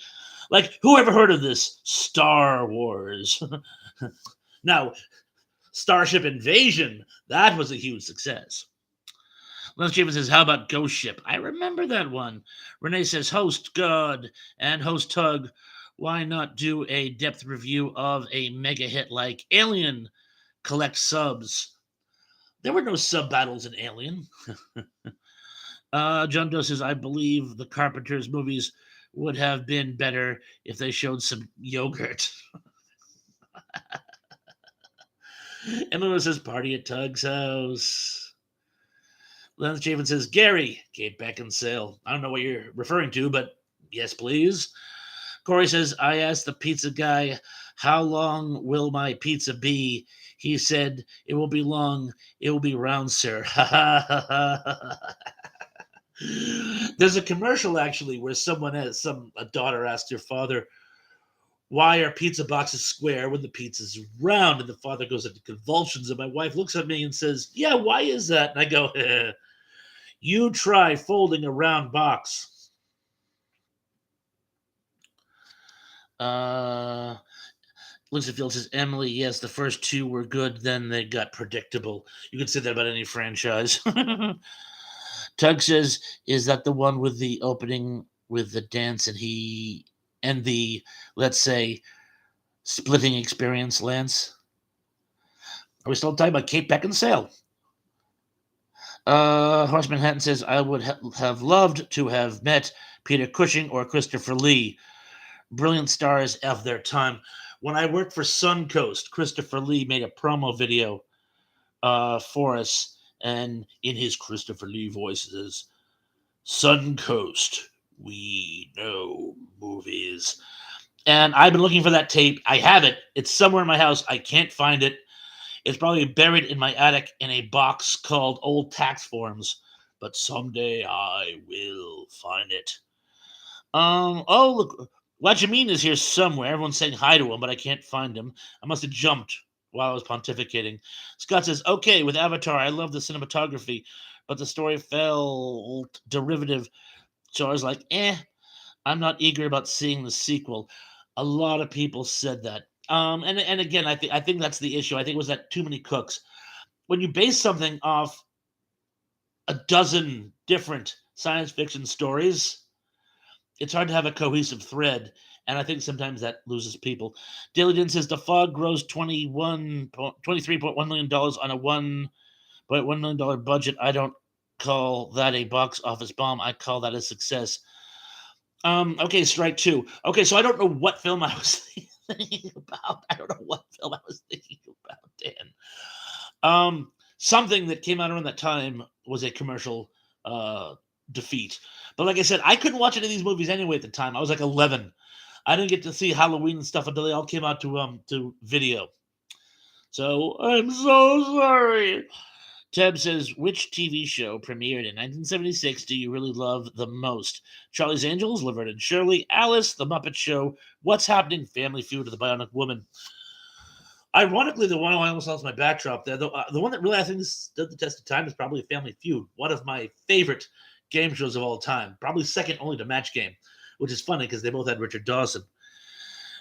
Like, who ever heard of this Star Wars? Now, Starship Invasion, that was a huge success. Lance Chapin says, how about Ghost Ship? I remember that one. Renee says, host God and host Tug, why not do a depth review of a mega hit like Alien? Collect subs. There were no sub battles in Alien. John Doe says, I believe the Carpenters movies would have been better if they showed some yogurt. Emma says, party at Tug's house. Lance Chapin says, Gary, Kate Beckinsale. I don't know what you're referring to, but yes, please. Corey says, I asked the pizza guy, how long will my pizza be? He said, it will be long. It will be round, sir. There's a commercial actually where someone has a daughter asked her father, why are pizza boxes square when the pizza's round? And the father goes into convulsions. And my wife looks at me and says, yeah, why is that? And I go, you try folding a round box. Lisa Field says, Emily, yes, the first two were good, then they got predictable. You can say that about any franchise. Tug says, is that the one with the opening with the dance and the, let's say, splitting experience, Lance? Are we still talking about Kate Beckinsale? Horse Manhattan says, I would have loved to have met Peter Cushing or Christopher Lee. Brilliant stars of their time. When I worked for Suncoast, Christopher Lee made a promo video for us, and in his Christopher Lee voice says, Suncoast, we know movies. And I've been looking for that tape. I have it. It's somewhere in my house. I can't find it. It's probably buried in my attic in a box called Old Tax Forms. But someday I will find it. Oh, look. Watchamin is here somewhere. Everyone's saying hi to him, but I can't find him. I must have jumped while I was pontificating. Scott says, okay, with Avatar, I love the cinematography, but the story felt derivative. So I was like, I'm not eager about seeing the sequel. A lot of people said that. And again, I think that's the issue. I think it was that too many cooks. When you base something off a dozen different science fiction stories, it's hard to have a cohesive thread, and I think sometimes that loses people. Daily Din says The Fog grossed $23.1 million on a $1.1 million budget. I don't call that a box office bomb. I call that a success. Okay, strike two. Okay, so I don't know what film I was thinking about. I don't know what film I was thinking about, Dan. Something that came out around that time was a commercial defeat. But like I said, I couldn't watch any of these movies anyway at the time. I was like 11. I didn't get to see Halloween and stuff until they all came out to video. So I'm so sorry. Teb says, which TV show premiered in 1976 do you really love the most? Charlie's Angels, Laverne and Shirley, Alice, The Muppet Show, What's Happening, Family Feud, or The Bionic Woman. Ironically, the one I almost lost my backdrop there, the one that really I think stood the test of time is probably Family Feud, one of my favorite game shows of all time, probably second only to Match Game, which is funny because they both had Richard Dawson.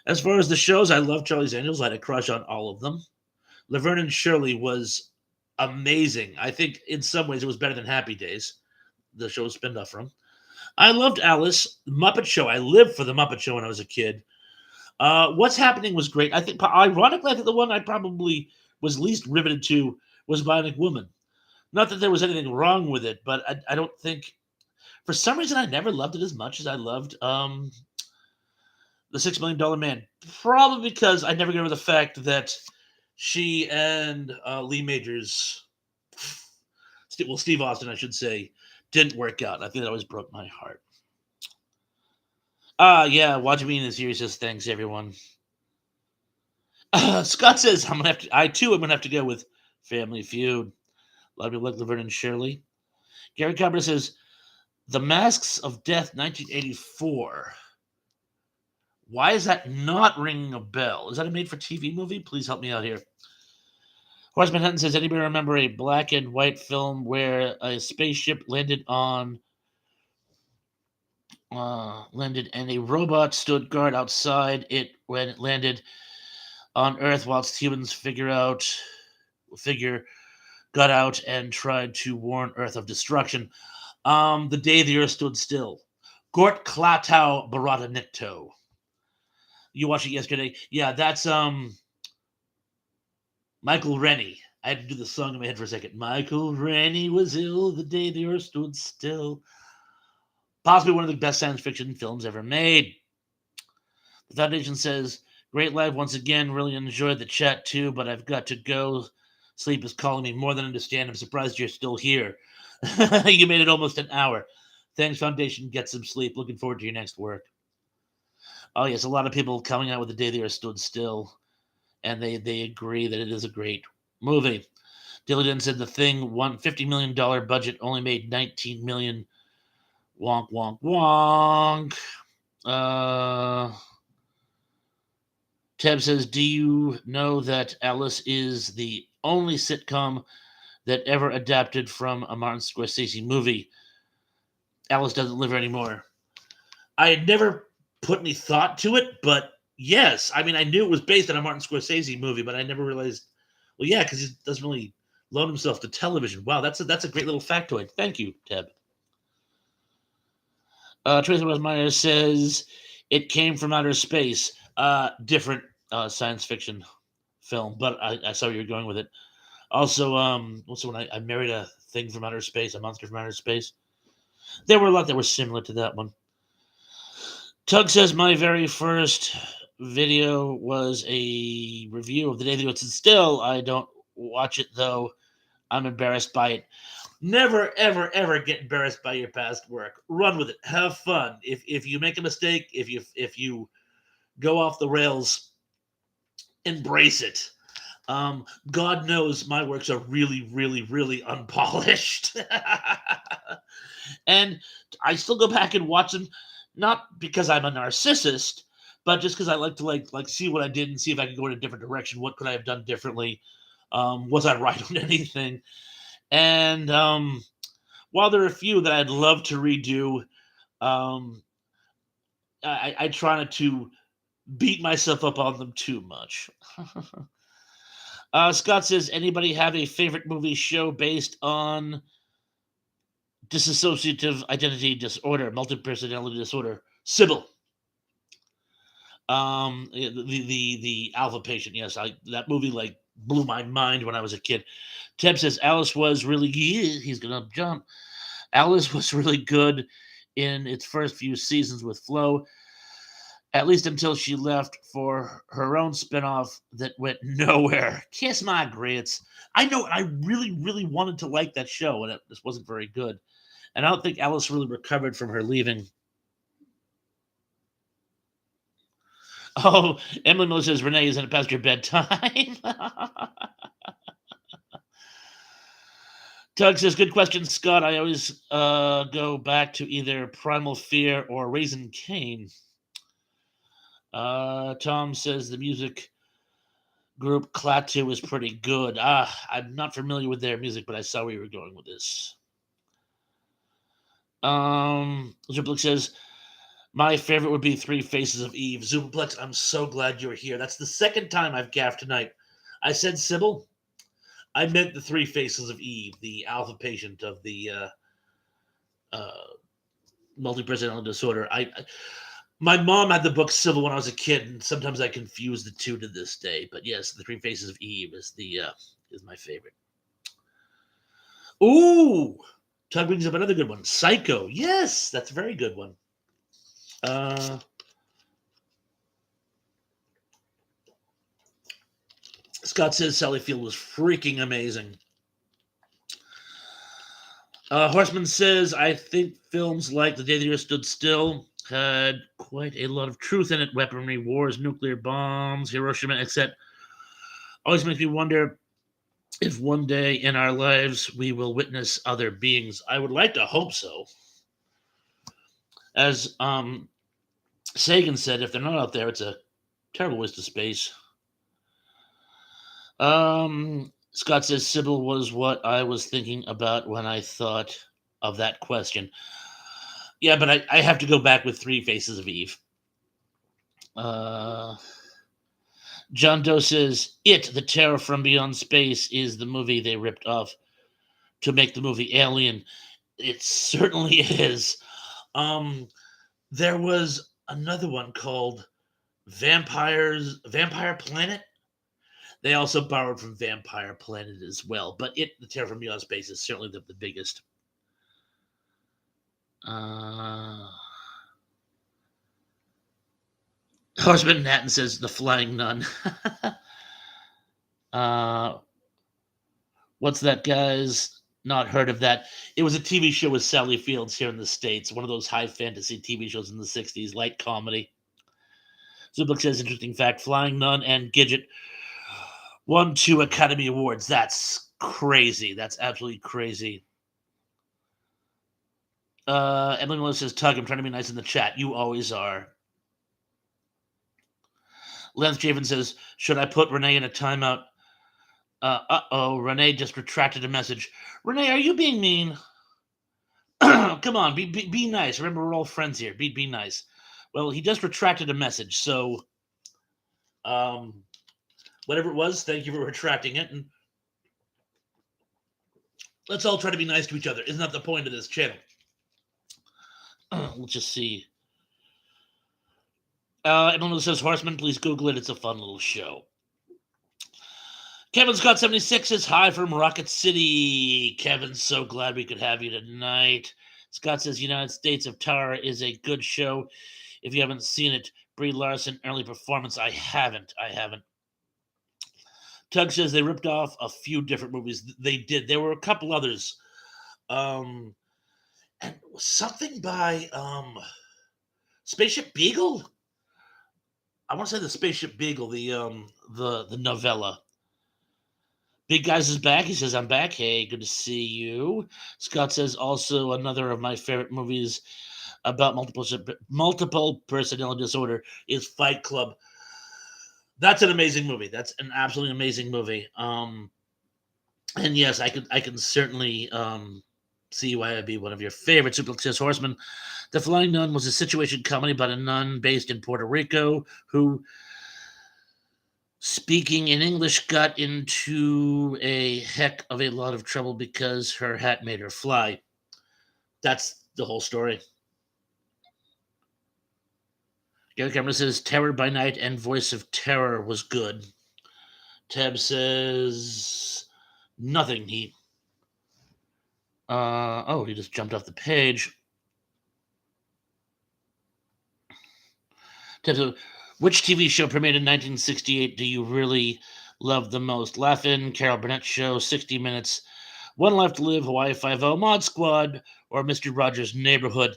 As far as the shows, I love Charlie's Angels. I had a crush on all of them. Laverne and Shirley was amazing. I think in some ways it was better than Happy Days, the show spin-off from. I loved Alice. Muppet Show. I lived for the Muppet Show when I was a kid. What's Happening was great. I think, ironically, I think the one I probably was least riveted to was Bionic Woman. Not that there was anything wrong with it, but I don't think, for some reason, I never loved it as much as I loved the $6 Million Man. Probably because I never got over the fact that she and Lee Majors, Steve Austin, I should say, didn't work out. I think that always broke my heart. Yeah, watch me in the series. Says thanks, everyone. Scott says I'm gonna have to. I too am gonna have to go with Family Feud. A lot of people like Laverne and Shirley. Gary Carpenter says The Masks of Death, 1984. Why is that not ringing a bell? Is that a made-for-TV movie? Please help me out here. Horseman Hutton says, anybody remember a black and white film where a spaceship landed and a robot stood guard outside it when it landed on Earth, whilst humans got out and tried to warn Earth of destruction. The Day the Earth Stood Still. Gort Klatau Barata Nikto. You watched it yesterday? Yeah, that's Michael Rennie. I had to do the song in my head for a second. Michael Rennie was ill the day the earth stood still. Possibly one of the best science fiction films ever made. The Foundation says, great live once again. Really enjoyed the chat too, but I've got to go. Sleep is calling me more than understand. I'm surprised you're still here. You made it almost an hour. Thanks, Foundation. Get some sleep. Looking forward to your next work. Oh, yes, a lot of people coming out with The Day the Earth Stood Still, and they agree that it is a great movie. Dilligan said The Thing won $50 million budget, only made $19 million. Wonk, wonk, wonk. Tab says, do you know that Alice is the only sitcom that ever adapted from a Martin Scorsese movie? Alice doesn't live anymore. I had never put any thought to it, but yes. I mean, I knew it was based on a Martin Scorsese movie, but I never realized, well, yeah, because he doesn't really loan himself to television. Wow, that's a great little factoid. Thank you, Tab. Tracy Rosmeyer says, it came from outer space. Different science fiction film, but I saw where you're going with it. Also, what's the one? I married a thing from outer space, a monster from outer space. There were a lot that were similar to that one. Tug says, my very first video was a review of The Day the Earth Stood Still. I don't watch it, though. I'm embarrassed by it. Never, ever, ever get embarrassed by your past work. Run with it. Have fun. If you make a mistake, if you go off the rails, embrace it. God knows my works are really, really, really unpolished. And I still go back and watch them, not because I'm a narcissist, but just because I like to like see what I did and see if I could go in a different direction. What could I have done differently? Was I right on anything? And while there are a few that I'd love to redo, I try not to beat myself up on them too much. Scott says, anybody have a favorite movie show based on dissociative identity disorder, multi-personality disorder? Sybil. The Alpha Patient. Yes, that movie like blew my mind when I was a kid. Teb says Alice was really he's gonna jump. Alice was really good in its first few seasons with Flo, at least until she left for her own spinoff that went nowhere. Kiss my grits. I know I really, really wanted to like that show, and it just wasn't very good. And I don't think Alice really recovered from her leaving. Oh, Emily Miller says Renee isn't it past your bedtime? Doug says, good question, Scott. I always go back to either Primal Fear or Raising Cane. Tom says the music group Klaatu is pretty good. I'm not familiar with their music, but I saw where you were going with this. Zuplik says, my favorite would be Three Faces of Eve. Zuplex, I'm so glad you're here. That's the second time I've gaffed tonight. I said Sybil. I meant the Three Faces of Eve, the alpha patient of the multi-personality disorder. My mom had the book Sybil when I was a kid, and sometimes I confuse the two to this day. But yes, the Three Faces of Eve is is my favorite. Ooh, Tug brings up another good one. Psycho. Yes, that's a very good one. Scott says Sally Field was freaking amazing. Horseman says, I think films like The Day the Earth Stood Still had quite a lot of truth in it. Weaponry, wars, nuclear bombs, Hiroshima, etc. Always makes me wonder if one day in our lives we will witness other beings. I would like to hope so. As Sagan said, if they're not out there, it's a terrible waste of space. Scott says Sybil was what I was thinking about when I thought of that question. Yeah, but I have to go back with Three Faces of Eve. John Doe says, It, The Terror from Beyond Space, is the movie they ripped off to make the movie Alien. It certainly is. There was another one called Vampire Planet. They also borrowed from Vampire Planet as well, but The Terror from Beyond Space is certainly the biggest. Horseman Nathan says The Flying Nun. What's that, guys? Not heard of that. It was a TV show with Sally Fields here in the States, one of those high fantasy TV shows in the 60s, light comedy. Zublik says, interesting fact, Flying Nun and Gidget won 2 Academy Awards. That's crazy. That's absolutely crazy. Emily Miller says, Tug, I'm trying to be nice in the chat. You always are. Lance Javen says, should I put Renee in a timeout? Renee just retracted a message. Renee, are you being mean? Come on, be nice. Remember, we're all friends here. Be nice. Well, he just retracted a message, so whatever it was, thank you for retracting it, and let's all try to be nice to each other. Isn't that the point of this channel? Let's just see. Everyone says, Horseman, please Google it. It's a fun little show. Kevin Scott 76 says, hi from Rocket City. Kevin, so glad we could have you tonight. Scott says, United States of Terror is a good show. If you haven't seen it, Brie Larson, early performance. I haven't. Tug says they ripped off a few different movies. They did. There were a couple others. And something by Spaceship Beagle. I want to say the Spaceship Beagle, the novella. Big Guys is back. He says, I'm back. Hey, good to see you. Scott says, also another of my favorite movies about multiple personality disorder is Fight Club. That's an amazing movie. That's an absolutely amazing movie. And yes, I can certainly see why I'd be one of your favorites. Suplex Horseman. The Flying Nun was a situation comedy about a nun based in Puerto Rico who, speaking in English, got into a heck of a lot of trouble because her hat made her fly. That's the whole story. Gary Cameron says Terror by Night and Voice of Terror was good. Tab says nothing. He just jumped off the page. Tab says, which TV show premiered in 1968 do you really love the most? Laugh-In, Carol Burnett Show, 60 Minutes, One Life to Live, Hawaii Five-0, Mod Squad, or Mr. Rogers' Neighborhood?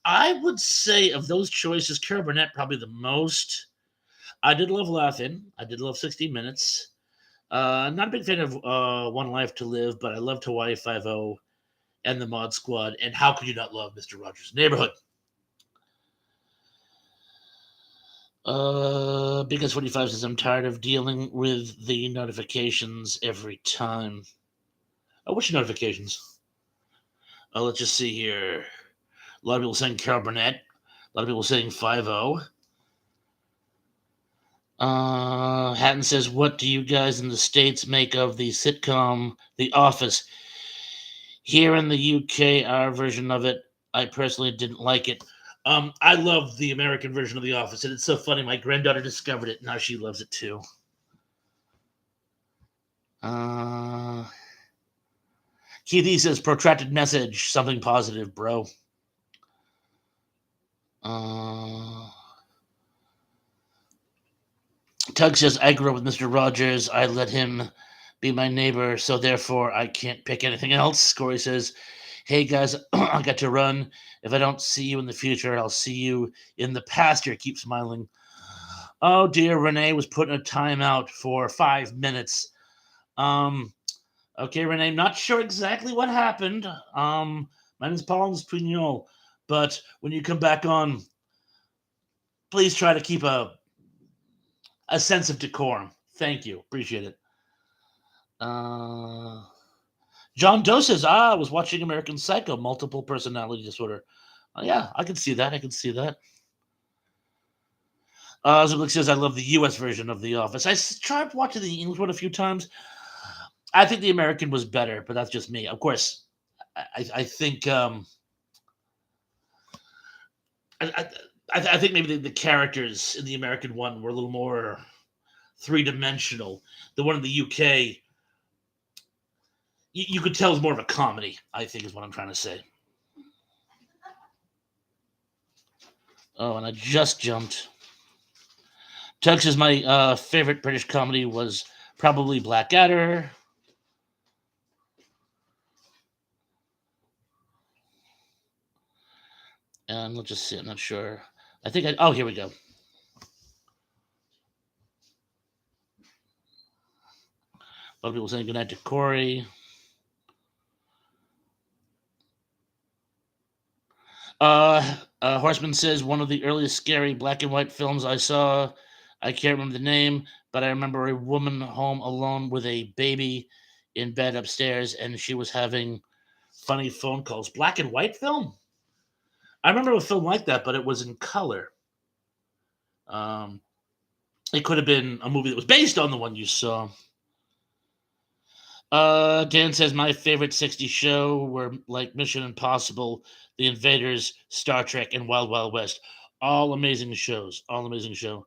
I would say of those choices, Carol Burnett probably the most. I did love Laugh-In. I did love 60 Minutes. Not a big fan of One Life to Live, but I loved Hawaii Five-0 and the Mod Squad. And how could you not love Mr. Rogers' Neighborhood? Because 45 says, I'm tired of dealing with the notifications every time. Which notifications? Let's just see here. A lot of people saying Carol Burnett. A lot of people saying 5-0. Hatton says, what do you guys in the States make of the sitcom The Office? Here in the UK, our version of it, I personally didn't like it. I love the American version of The Office, and it's so funny. My granddaughter discovered it. Now she loves it too. Keith says, protracted message, something positive, bro. Tug says, I grew up with Mr. Rogers. I let him be my neighbor, so therefore I can't pick anything else. Corey says, hey guys, I got to run. If I don't see you in the future, I'll see you in the past. Keep smiling. Oh dear, Renee was put in a timeout for 5 minutes. Um, okay, Renee, not sure exactly what happened. My name is Paul Spignol, but when you come back on, please try to keep a sense of decorum. Thank you, appreciate it. Uh, John Doe says, I was watching American Psycho, multiple personality disorder. Yeah, I can see that. I can see that. Zublik says, I love the U.S. version of The Office. Tried watching the English one a few times. I think the American was better, but that's just me. Of course, I think I, I think maybe the characters in the American one were a little more three dimensional. The one in the UK, you could tell is more of a comedy. I think is what I'm trying to say. Oh, and I just jumped. Tux is my favorite British comedy was probably Blackadder. And let's just see. I'm not sure. I think I. Oh, here we go. A lot of people saying goodnight to Corey. Horseman says one of the earliest scary black and white films I saw. I can't remember the name, but I remember a woman home alone with a baby in bed upstairs, and she was having funny phone calls. Black and white film? I remember a film like that, but it was in color. Um, it could have been a movie that was based on the one you saw. Dan says my favorite 60s show were like Mission Impossible, The Invaders, Star Trek, and Wild Wild West. All amazing shows. All amazing show.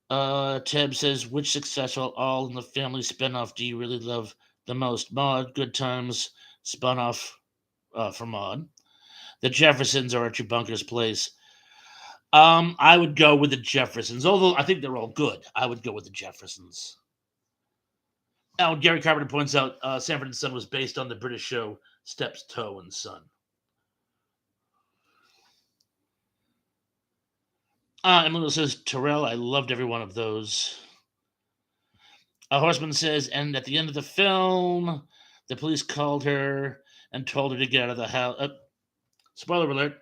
Teb says, which successful All in the Family spinoff do you really love the most? Maud, Good Times, spun off from Maud. The Jeffersons or Archie Bunker's Place. I would go with the Jeffersons, although I think they're all good. I would go with the Jeffersons. Now, Gary Carpenter points out Sanford and Son was based on the British show Steps, Toe, and Son. Emily says, Terrell, I loved every one of those. Horseman says, and at the end of the film, the police called her and told her to get out of the house. Spoiler alert.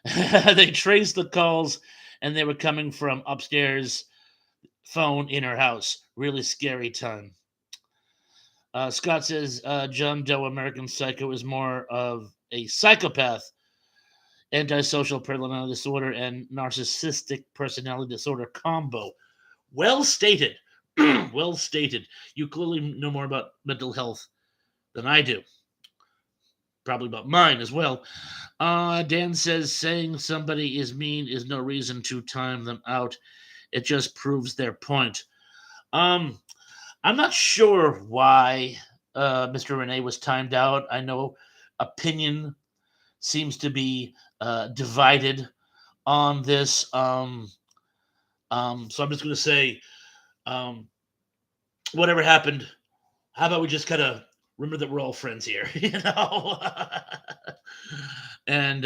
They traced the calls and they were coming from upstairs phone in her house. Really scary time. Scott says John Doe, American Psycho, is more of a psychopath, antisocial personality disorder, and narcissistic personality disorder combo. Well stated. Well stated. You clearly know more about mental health than I do. Probably about mine as well. Dan says saying somebody is mean is no reason to time them out. It just proves their point. I'm not sure why Mr. Renee was timed out. I know opinion seems to be divided on this. So I'm just going to say, whatever happened, how about we just kind of remember that we're all friends here, you know? And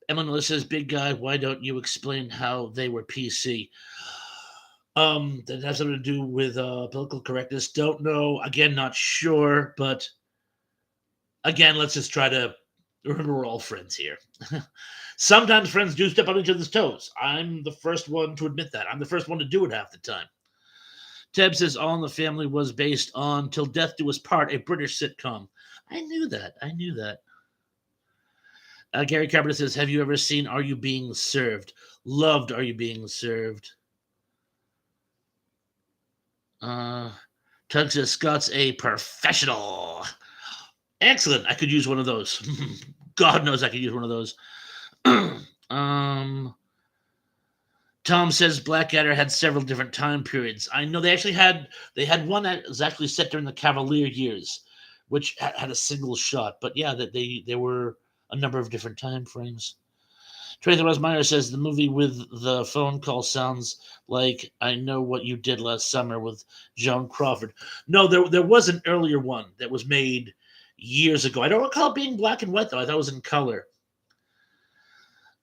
Emily says, "Big guy, why don't you explain how they were PC?" That has something to do with political correctness. Don't know. Again, not sure. But again, let's just try to remember we're all friends here. Sometimes friends do step on each other's toes. I'm the first one to admit that. I'm the first one to do it half the time. Teb says All in the Family was based on Till Death Do Us Part, a British sitcom. I knew that. I knew that. Gary Carpenter says, have you ever seen Are You Being Served? Loved Are You Being Served? Tug says, Scott's a professional. Excellent. I could use one of those. God knows I could use one of those. Tom says Blackadder had several different time periods. I know they had one that was actually set during the Cavalier years, which had a single shot. But yeah, that they were a number of different time frames. Tracy Rosmeyer says the movie with the phone call sounds like I Know What You Did Last Summer with Joan Crawford. No, there was an earlier one that was made years ago. I don't recall it being black and white though. I thought it was in color.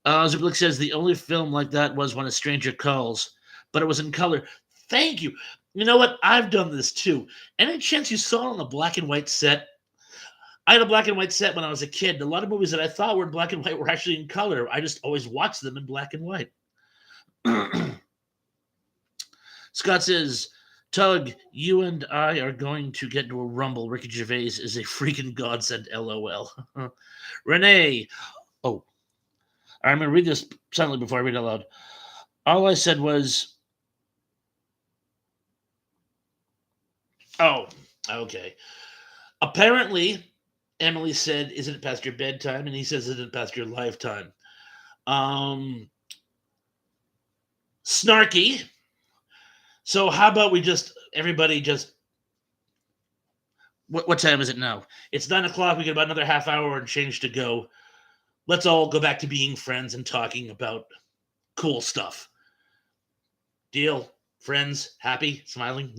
Zublick says the only film like that was When a Stranger Calls, but it was in color. Thank you. You know what? I've done this too. Any chance you saw it on a black and white set? I had a black and white set when I was a kid. A lot of movies that I thought were in black and white were actually in color. I just always watched them in black and white. Scott says, Tug, you and I are going to get into a rumble. Ricky Gervais is a freaking godsend, LOL. Renee, oh, I'm going to read this silently before I read it out loud. All I said was, oh, okay. Apparently, Emily said, isn't it past your bedtime? And he says, isn't it past your lifetime? Snarky. So how about we just, everybody just, what time is it now? It's 9 o'clock. We got about another half hour and change to go. Let's all go back to being friends and talking about cool stuff. Deal? Friends? Happy? Smiling?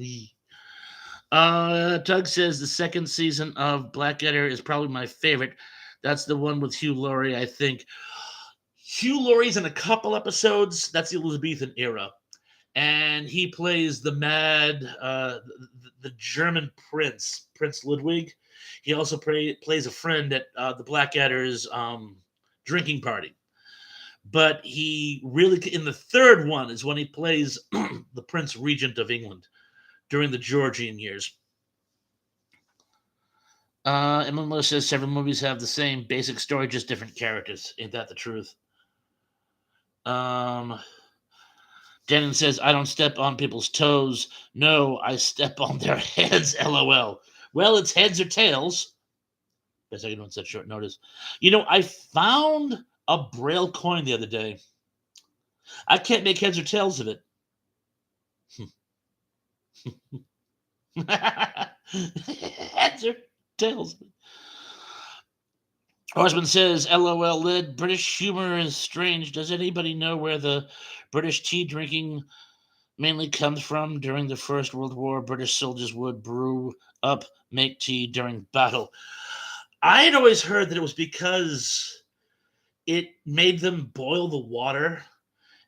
Tug says the second season of Blackadder is probably my favorite. That's the one with Hugh Laurie, I think. Hugh Laurie's in a couple episodes. That's the Elizabethan era. And he plays the the German prince, Prince Ludwig. He also plays a friend at the Blackadder's drinking party. But he really, in the third one, is when he plays the Prince Regent of England during the Georgian years. Emily says several movies have the same basic story, just different characters. Ain't that the truth? Denon says, I don't step on people's toes. No, I step on their heads, LOL. Well, it's heads or tails. Best I can do on such short notice. You know, I found a Braille coin the other day. I can't make heads or tails of it. Heads or tails. Horseman says, LOL lid. British humor is strange. Does anybody know where the British tea drinking mainly comes from? During the First World War, British soldiers would brew up, make tea during battle. I had always heard that it was because it made them boil the water,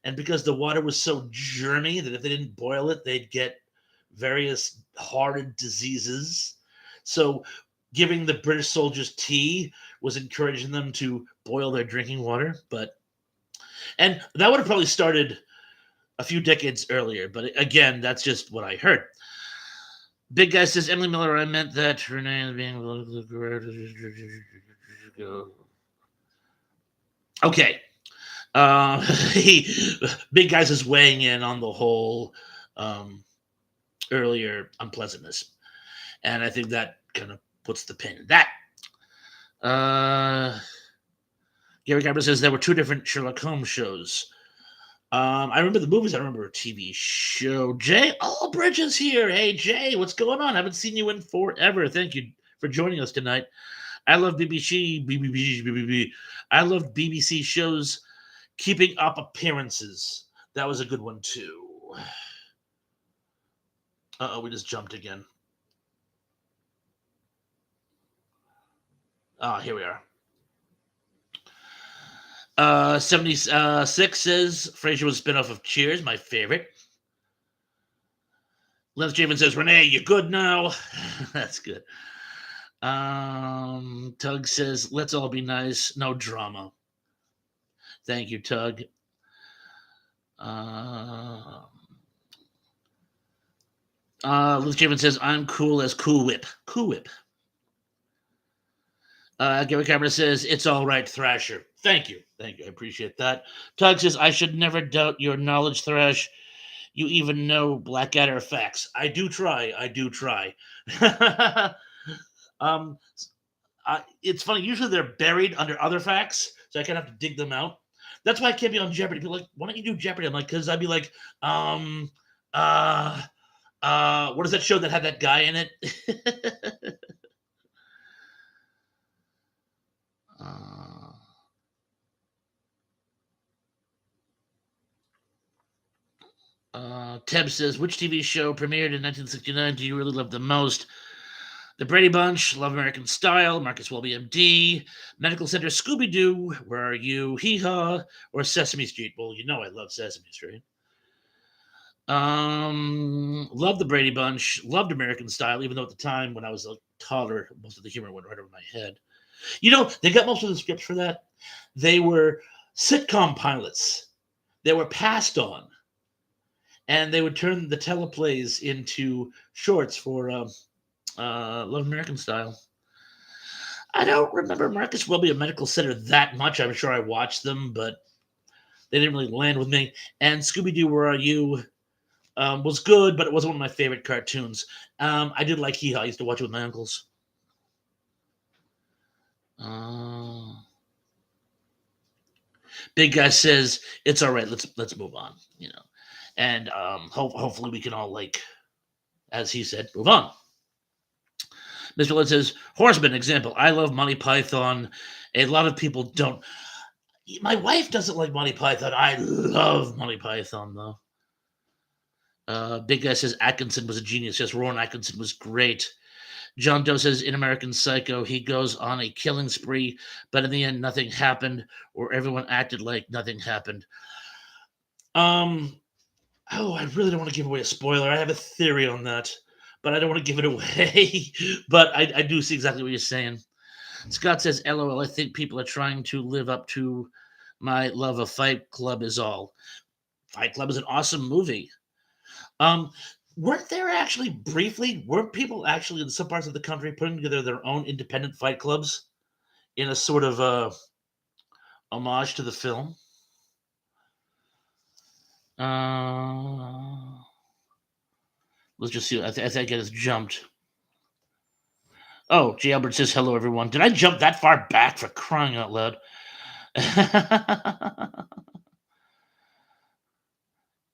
and because the water was so germy that if they didn't boil it, they'd get various horrid diseases. So giving the British soldiers tea was encouraging them to boil their drinking water. And that would have probably started a few decades earlier. But again, that's just what I heard. Big Guy says, Emily Miller, I meant that Renee being okay. Big Guy's is weighing in on the whole earlier unpleasantness. And I think that kind of puts the pin in that. Gary Carper says there were two different Sherlock Holmes shows. I remember the movies. I remember a TV show. Jay Albridge here. Hey, Jay, what's going on? I haven't seen you in forever. Thank you for joining us tonight. I love BBC. I love BBC shows. Keeping Up Appearances. That was a good one, too. Uh-oh, we just jumped again. Here we are. 76 says Frasier was a spinoff of Cheers, my favorite. Lance Javen says, Renee, you good now? That's good. Tug says, let's all be nice. No drama. Thank you, Tug. Lance Javen says, I'm cool as Cool Whip. Cool Whip. Gary Cameron says, it's all right, Thrasher. Thank you. I appreciate that. Tug says, I should never doubt your knowledge, Thrash. You even know Blackadder facts. I do try. It's funny. Usually they're buried under other facts, so I kind of have to dig them out. That's why I can't be on Jeopardy. People are like, why don't you do Jeopardy? I'm like, because I'd be like, what is that show that had that guy in it? Teb says, which TV show premiered in 1969 do you really love the most? The Brady Bunch, Love American Style, Marcus Welby MD, Medical Center, Scooby Doo, Where Are You, Hee Haw, or Sesame Street. Well, you know I love Sesame Street. Loved the Brady Bunch, loved American Style, even though at the time when I was a toddler, most of the humor went right over my head. You know, they got most of the scripts for that. They were sitcom pilots. They were passed on, and they would turn the teleplays into shorts for Love American Style. I don't remember Marcus Welby a Medical Center that much. I'm sure I watched them, but they didn't really land with me. And Scooby Doo, Where Are You? Was good, but it wasn't one of my favorite cartoons. I did like Hee Haw. I used to watch it with my uncles. Big guy says it's all right. Let's move on. You know, and hopefully we can all, like, as he said, move on. Mr. Lynn says Horseman example. I love Monty Python. A lot of people don't. My wife doesn't like Monty Python. I love Monty Python though. Big guy says Atkinson was a genius. Yes, Rowan Atkinson was great. John Doe says in American Psycho, he goes on a killing spree, but in the end, nothing happened, or everyone acted like nothing happened. Oh, I really don't want to give away a spoiler. I have a theory on that, but I don't want to give it away. But I do see exactly what you're saying. Scott says, LOL, I think people are trying to live up to my love of Fight Club is all. Fight Club is an awesome movie. Um, weren't people actually in some parts of the country putting together their own independent fight clubs in a sort of homage to the film? Let's just see. I think I just jumped. Oh, J. Albert says hello, everyone. Did I jump that far back, for crying out loud?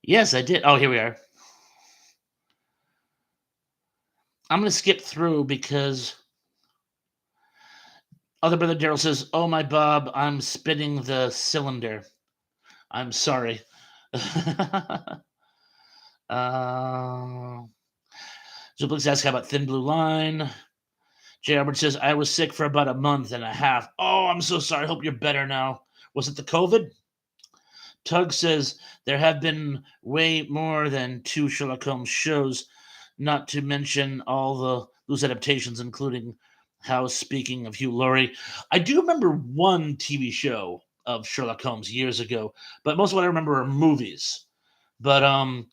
Yes, I did. Oh, here we are. I'm going to skip through because other brother Daryl says, "Oh my Bob, I'm spinning the cylinder. I'm sorry." Zublix asks, how about Thin Blue Line? J. Albert says, I was sick for about a month and a half. Oh, I'm so sorry. Hope you're better now. Was it the COVID? Tug says, there have been way more than 2 Sherlock Holmes shows, not to mention all the loose adaptations, including House. Speaking of Hugh Laurie, I do remember one TV show of Sherlock Holmes years ago, but most of what I remember are movies. But I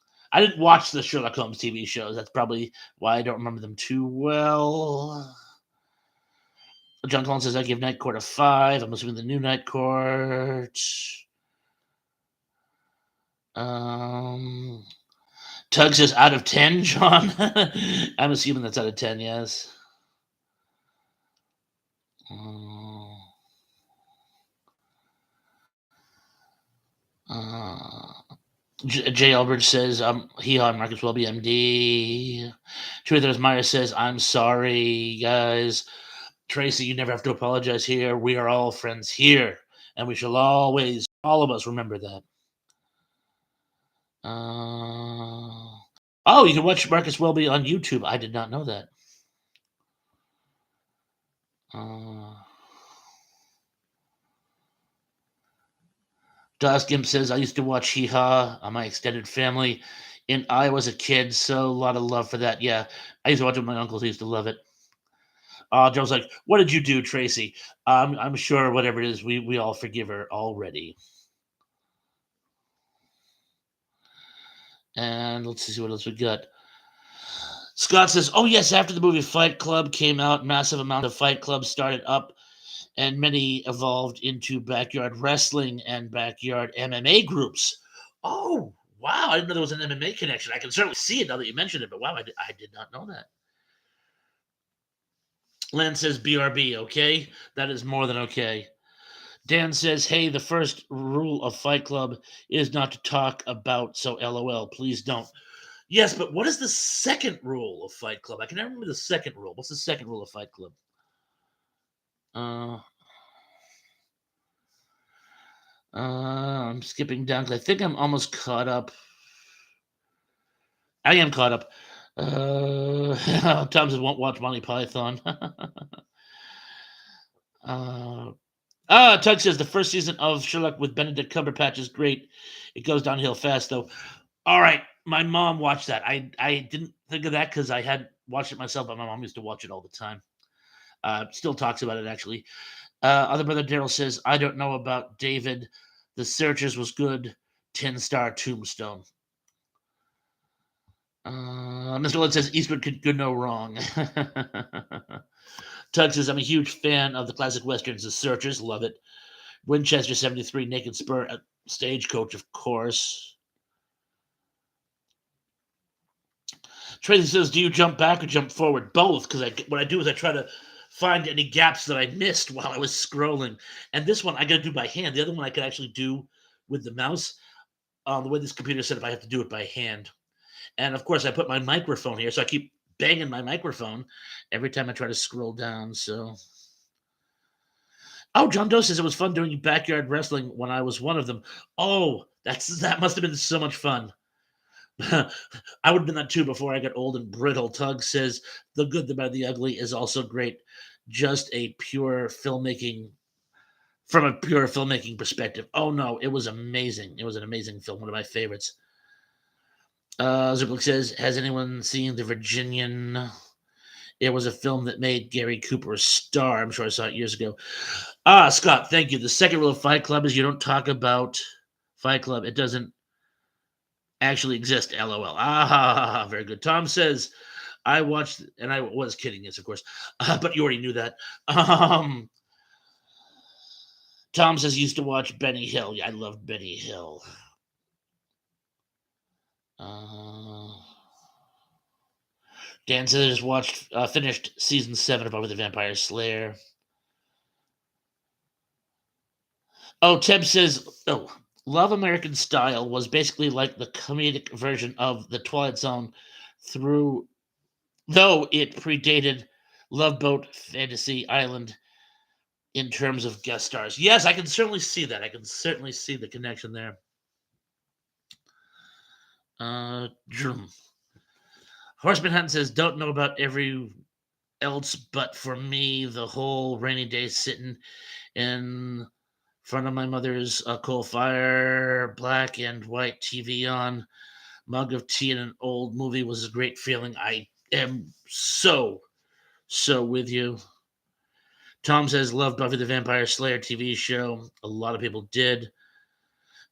didn't watch the Sherlock Holmes TV shows. That's probably why I don't remember them too well. John Collins says, I give Night Court a 5. I'm assuming the new Night Court. Tug says, out of 10, John. I'm assuming that's out of 10, yes. J. Albert says, he on Marcus Welby, MD. Truthers Meyer says, I'm sorry, guys. Tracy, you never have to apologize here. We are all friends here, and we shall always, all of us, remember that. Oh, you can watch Marcus Welby on YouTube. I did not know that. Gimp says, I used to watch Hee Haw on my extended family. And I was a kid, so a lot of love for that. Yeah, I used to watch it with my uncles. He used to love it. Joe's like, what did you do, Tracy? I'm sure whatever it is, we all forgive her already. And let's see what else we got. Scott says, oh, yes, after the movie Fight Club came out, massive amount of Fight Clubs started up, and many evolved into backyard wrestling and backyard MMA groups. Oh, wow. I didn't know there was an MMA connection. I can certainly see it now that you mentioned it, but wow, I did not know that. Len says BRB, okay? That is more than okay. Dan says, hey, the first rule of Fight Club is not to talk about, so LOL, please don't. Yes, but what is the second rule of Fight Club? I can never remember the second rule. What's the second rule of Fight Club? I'm skipping down because I think I'm almost caught up. I am caught up. Thompson won't watch Monty Python. Tug says the first season of Sherlock with Benedict Cumberbatch is great. It goes downhill fast, though. All right, my mom watched that. I didn't think of that because I had watched it myself, but my mom used to watch it all the time. Still talks about it, actually. Other brother Daryl says, I don't know about David. The Searchers was good. 10-star Tombstone. Mr. Lynn says Eastwood could go no wrong. Tug says I'm a huge fan of the classic westerns, The Searchers, love it. Winchester 73, Naked Spur, Stagecoach, of course. Tracy says, do you jump back or jump forward? Both, because what I do is I try to find any gaps that I missed while I was scrolling. And this one I got to do by hand. The other one I could actually do with the mouse. The way this computer set up, I have to do it by hand. And of course, I put my microphone here, so I keep banging my microphone every time I try to scroll down. So, oh, John Doe says it was fun doing backyard wrestling when I was one of them. Oh, that must have been so much fun. I would have been that too before I got old and brittle. Tug says The Good, the Bad, the Ugly is also great. Just a pure filmmaking, from a pure filmmaking perspective. Oh no, it was amazing. It was an amazing film, one of my favorites. Ziplik says, has anyone seen The Virginian? It was a film that made Gary Cooper a star. I'm sure I saw it years ago. Scott, thank you. The second rule of Fight Club is you don't talk about Fight Club. It doesn't actually exist. LOL. Very good. Tom says, I watched, and I was kidding, yes, of course, but you already knew that. Tom says he used to watch Benny Hill. Yeah, I loved Benny Hill. Dan says I just finished season 7 of Over the Vampire Slayer. Oh, Tim says, Love American Style was basically like the comedic version of The Twilight Zone though it predated Love Boat Fantasy Island in terms of guest stars. Yes, I can certainly see that. I can certainly see the connection there. Horseman Hunt says, don't know about every else, but for me, the whole rainy day sitting in front of my mother's coal fire, black and white TV on, mug of tea, and an old movie was a great feeling. I am so with you. Tom says, love Buffy the Vampire Slayer TV show. A lot of people did.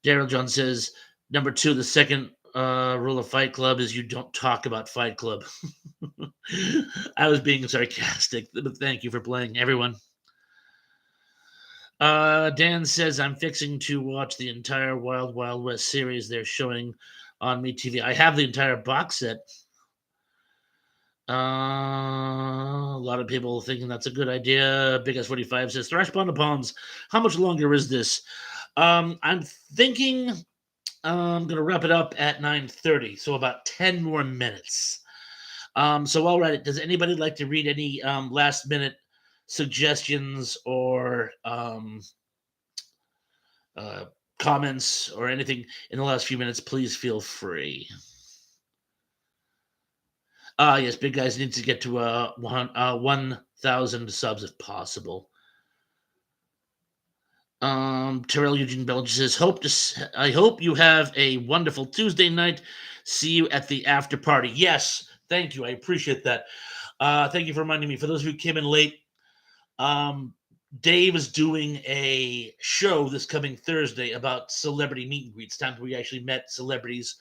Daryl John says, number 2, the second rule of Fight Club is you don't talk about Fight Club. I was being sarcastic, but thank you for playing, everyone. Dan says, I'm fixing to watch the entire Wild Wild West series they're showing on MeTV. I have the entire box set. A lot of people thinking that's a good idea. Big S45 says, Thrash Pond Palms, how much longer is this? I'm thinking I'm going to wrap it up at 9:30, so about 10 more minutes. So while we're at it, does anybody like to read any last-minute suggestions or comments or anything in the last few minutes? Please feel free. Yes, Big Guys needs to get to 1,000 subs if possible. Terrell Eugene Belge says, I hope you have a wonderful Tuesday night. See you at the after party. Yes, thank you. I appreciate that. Thank you for reminding me. For those of you who came in late, Dave is doing a show this coming Thursday about celebrity meet and greets, times where we actually met celebrities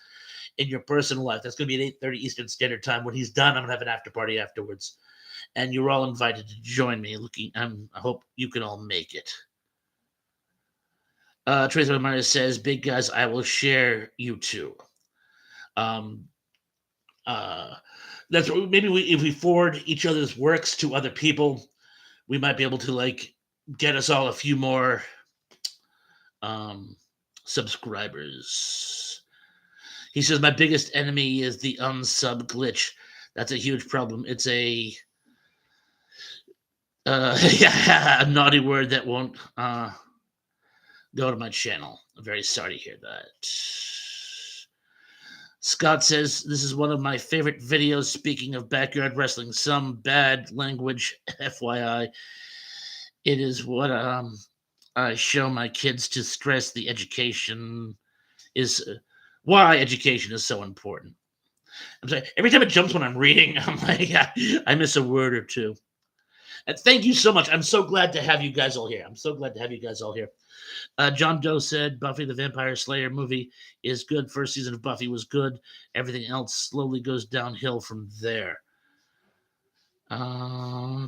in your personal life. That's going to be at 8:30 Eastern Standard Time. When he's done, I'm going to have an after party afterwards. And you're all invited to join me. I hope you can all make it. Tracy Ramirez says, Big Guys, I will share you too. That's maybe if we forward each other's works to other people, we might be able to get us all a few more subscribers. He says, my biggest enemy is the unsub glitch. That's a huge problem. It's a naughty word that won't go to my channel. I'm very sorry to hear that. Scott says this is one of my favorite videos. Speaking of backyard wrestling, some bad language, FYI. It is what I show my kids to stress the education is why education is so important. I'm sorry. Every time it jumps when I'm reading, I'm like, I miss a word or two. And thank you so much. I'm so glad to have you guys all here. I'm so glad to have you guys all here. John Doe said Buffy the Vampire Slayer movie is good. First season of Buffy was good. Everything else slowly goes downhill from there. Uh,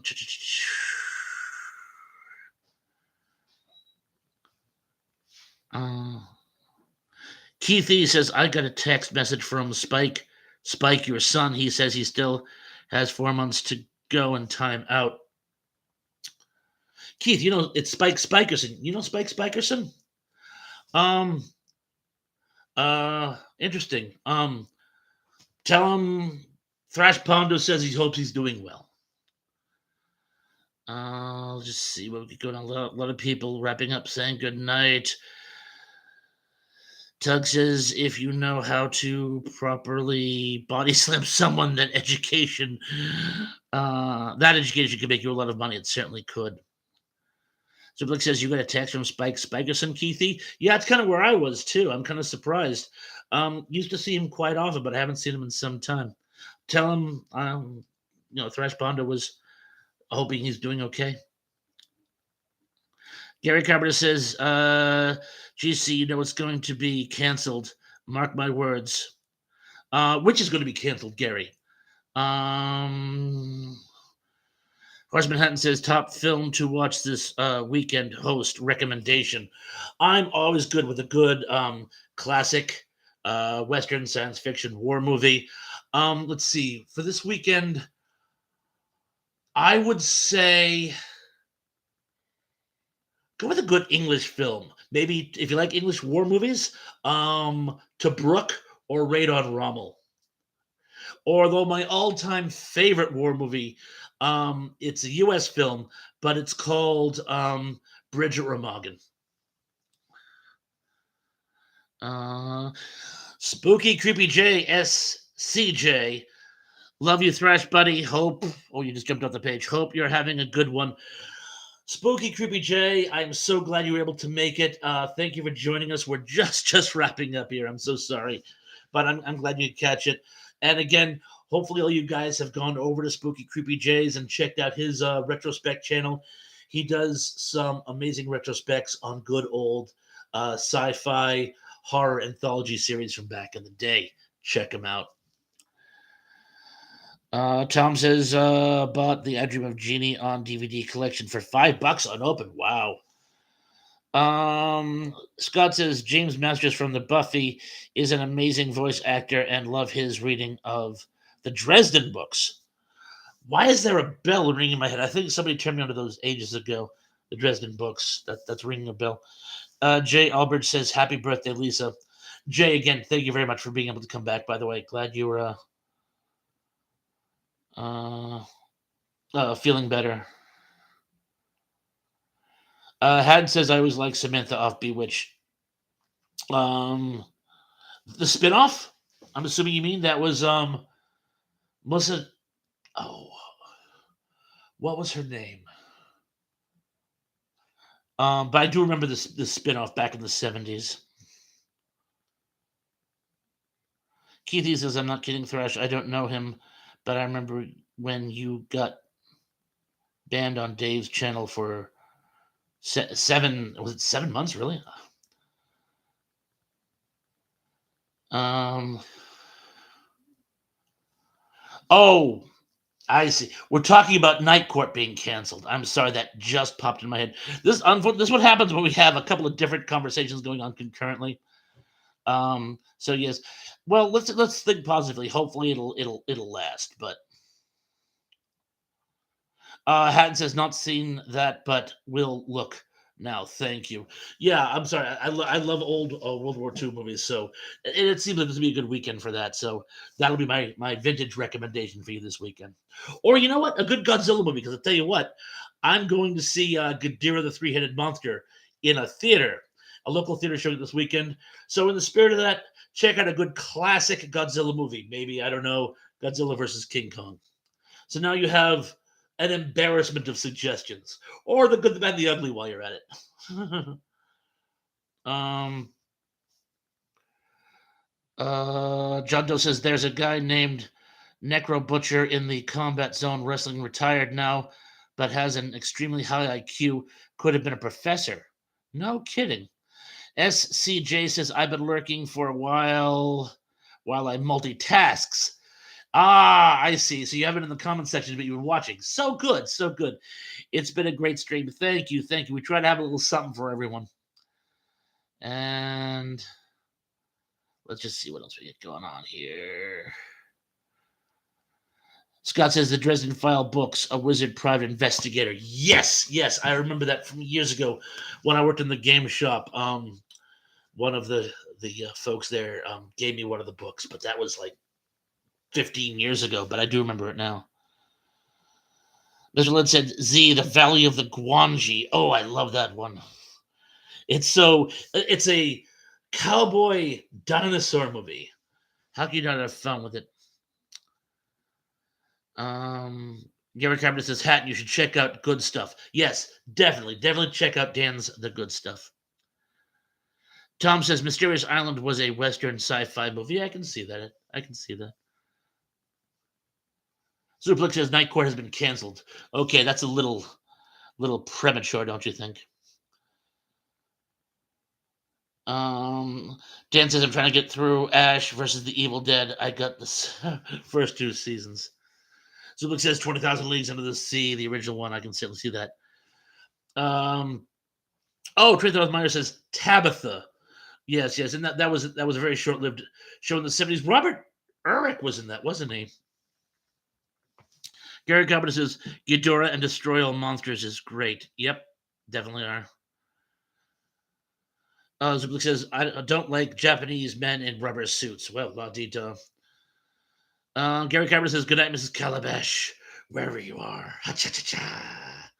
uh, Keithy says, I got a text message from Spike. Spike, your son. He says he still has 4 months to go and time out. Keith, you know, it's Spike Spikerson. You know Spike Spikerson? Um, interesting. Tell him Thrash Pondo says he hopes he's doing well. I'll just see what we could go down. A lot of people wrapping up saying good night. Tug says, if you know how to properly body slam someone, that education could make you a lot of money. It certainly could. So Blake says, you got a text from Spike Spikerson, Keithy? Yeah, it's kind of where I was too. I'm kind of surprised. Used to see him quite often, but I haven't seen him in some time. Tell him, Thrash Pondo was hoping he's doing okay. Gary Carpenter says, GC, you know it's going to be canceled. Mark my words. Which is going to be canceled, Gary? Horse Manhattan says, top film to watch this weekend host recommendation. I'm always good with a good classic Western science fiction war movie. Let's see. For this weekend, I would say go with a good English film. Maybe if you like English war movies, Tobruk or Raid on Rommel. Although my all-time favorite war movie, it's a U.S. film, but it's called Bridget Remagen. Spooky Creepy J SCJ. Love you, Thrash Buddy. Hope. Oh, you just jumped off the page. Hope you're having a good one. Spooky Creepy J, I'm so glad you were able to make it. Thank you for joining us. We're just wrapping up here. I'm so sorry, but I'm glad you could catch it. And again, hopefully all you guys have gone over to Spooky Creepy J's and checked out his retrospect channel. He does some amazing retrospects on good old sci-fi horror anthology series from back in the day. Check him out. Tom says, bought the I Dream of Jeannie on DVD collection for $5 unopened. Wow. Scott says James Masters from the Buffy is an amazing voice actor and love his reading of the Dresden books. Why is there a bell ringing in my head? I think somebody turned me onto those ages ago. The Dresden books. That's ringing a bell. Jay Albert says, happy birthday, Lisa. Jay, again, thank you very much for being able to come back, by the way. Glad you were feeling better. Had says I always like Samantha off Bewitched. The spinoff. I'm assuming you mean that was Melissa. Oh, what was her name? But I do remember this spinoff back in the 70s. Keithy says I'm not kidding, Thrash. I don't know him, but I remember when you got banned on Dave's channel for 7. Was it 7 months? Really? Oh, I see. We're talking about Night Court being canceled. I'm sorry, that just popped in my head. This is what happens when we have a couple of different conversations going on concurrently. So yes. Well, let's think positively. Hopefully it'll last, but Hatton says not seen that, but will look now. Thank you. Yeah, I'm sorry. I love old World War II movies, so it seems like this will be a good weekend for that. So that'll be my vintage recommendation for you this weekend. Or you know what, a good Godzilla movie. Because I'll tell you what, I'm going to see Ghidorah the Three-Headed Monster in a theater. a local theater show this weekend. So in the spirit of that, check out a good classic Godzilla movie. Maybe, I don't know, Godzilla versus King Kong. So now you have an embarrassment of suggestions, or the good, the bad, and the ugly while you're at it. um, John Doe says there's a guy named Necro Butcher in the Combat Zone Wrestling, retired now, but has an extremely high IQ. Could have been a professor. No kidding. SCJ says I've been lurking for a while I multitasks. Ah, I see. So you have it in the comment section, but you've been watching. So good, so good. It's been a great stream. Thank you, thank you. We try to have a little something for everyone. And let's just see what else we get going on here. Scott says the Dresden File books, A Wizard Private Investigator. Yes, yes, I remember that from years ago when I worked in the game shop. One of the folks there gave me one of the books, but that was like 15 years ago, but I do remember it now. Mr. Lynn said, Z, The Valley of the Guanji. Oh, I love that one. It's a cowboy dinosaur movie. How can you not have fun with it? Gary Carpenter says, Hatton, you should check out Good Stuff. Yes, definitely check out Dan's The Good Stuff. Tom says, Mysterious Island was a Western sci-fi movie. Yeah, I can see that. Suplex says Night Court has been canceled. Okay, that's a little premature, don't you think? Dan says I'm trying to get through Ash versus the Evil Dead. I got the first 2 seasons. Suplex says 20,000 Leagues Under the Sea, the original one. I can certainly see that. Tracy Meyer says Tabitha. Yes, and that was a very short-lived show in the 70s. Robert Urich was in that, wasn't he? Gary Carpenter says Ghidorah and Destroy All Monsters is great. Yep, definitely are. Zublik says I don't like Japanese men in rubber suits. Well, la di da. Gary Carpenter says good night, Mrs. Calabash, wherever you are. Ha cha cha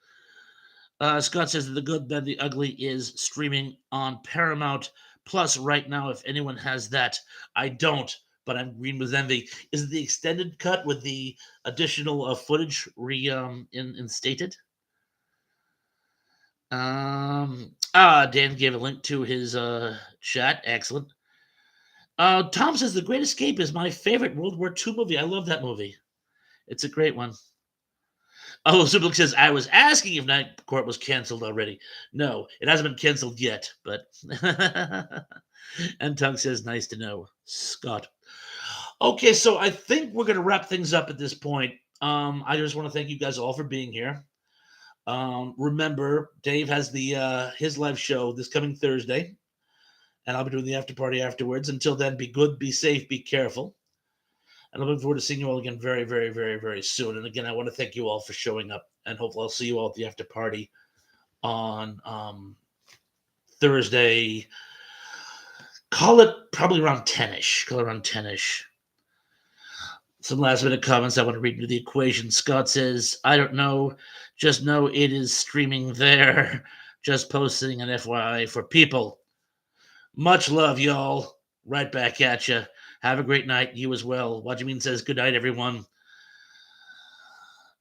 cha. Scott says that The Good, Bad, the Ugly is streaming on Paramount Plus right now. If anyone has that, I don't, but I'm green with envy. Is it the extended cut with the additional footage instated? Dan gave a link to his chat. Excellent. Tom says The Great Escape is my favorite World War II movie. I love that movie. It's a great one. Oh, Sublik says, I was asking if Night Court was canceled already. No, it hasn't been canceled yet, but... And Tongue says, nice to know, Scott. Okay, so I think we're going to wrap things up at this point. I just want to thank you guys all for being here. Remember, Dave has his live show this coming Thursday, and I'll be doing the after party afterwards. Until then, be good, be safe, be careful. And I'm looking forward to seeing you all again very, very, very, very soon. And again, I want to thank you all for showing up. And hopefully I'll see you all at the after party on Thursday. Call it probably around 10-ish. Some last minute comments I want to read into the equation. Scott says, I don't know. Just know it is streaming there. Just posting an FYI for people. Much love, y'all. Right back at you. Have a great night. You as well. Wajamin says, good night, everyone.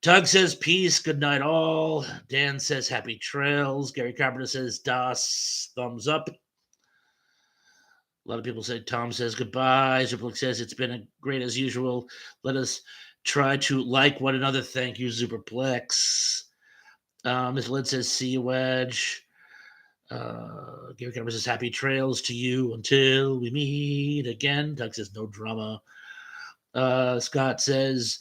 Tug says, peace. Good night, all. Dan says, happy trails. Gary Carpenter says, Das. Thumbs up. A lot of people say, Tom says, goodbye. Zuplik says, it's been great as usual. Let us try to like one another. Thank you, Superplex. Miss Lynn says, see you, Wedge. Gary Carpenter says, happy trails to you until we meet again. Doug says, no drama. Scott says,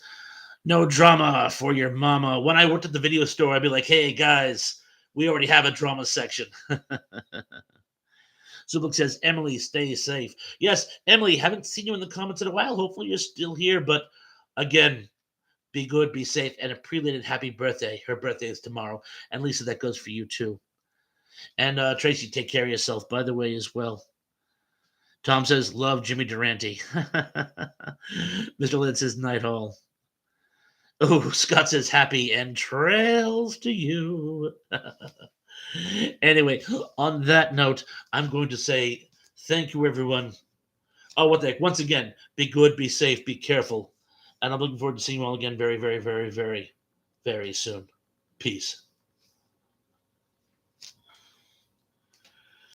no drama for your mama. When I worked at the video store, I'd be like, hey, guys, we already have a drama section. Zublik says, Emily, stay safe. Yes, Emily, haven't seen you in the comments in a while. Hopefully you're still here. But again, be good, be safe, and a prelated happy birthday. Her birthday is tomorrow. And Lisa, that goes for you too. And Tracy, take care of yourself, by the way, as well. Tom says, love Jimmy Durante. Mr. Lynn says, night all. Oh, Scott says, happy and trails to you. Anyway, on that note, I'm going to say thank you, everyone. Oh, what the heck? Once again, be good, be safe, be careful. And I'm looking forward to seeing you all again very, very, very, very, very soon. Peace.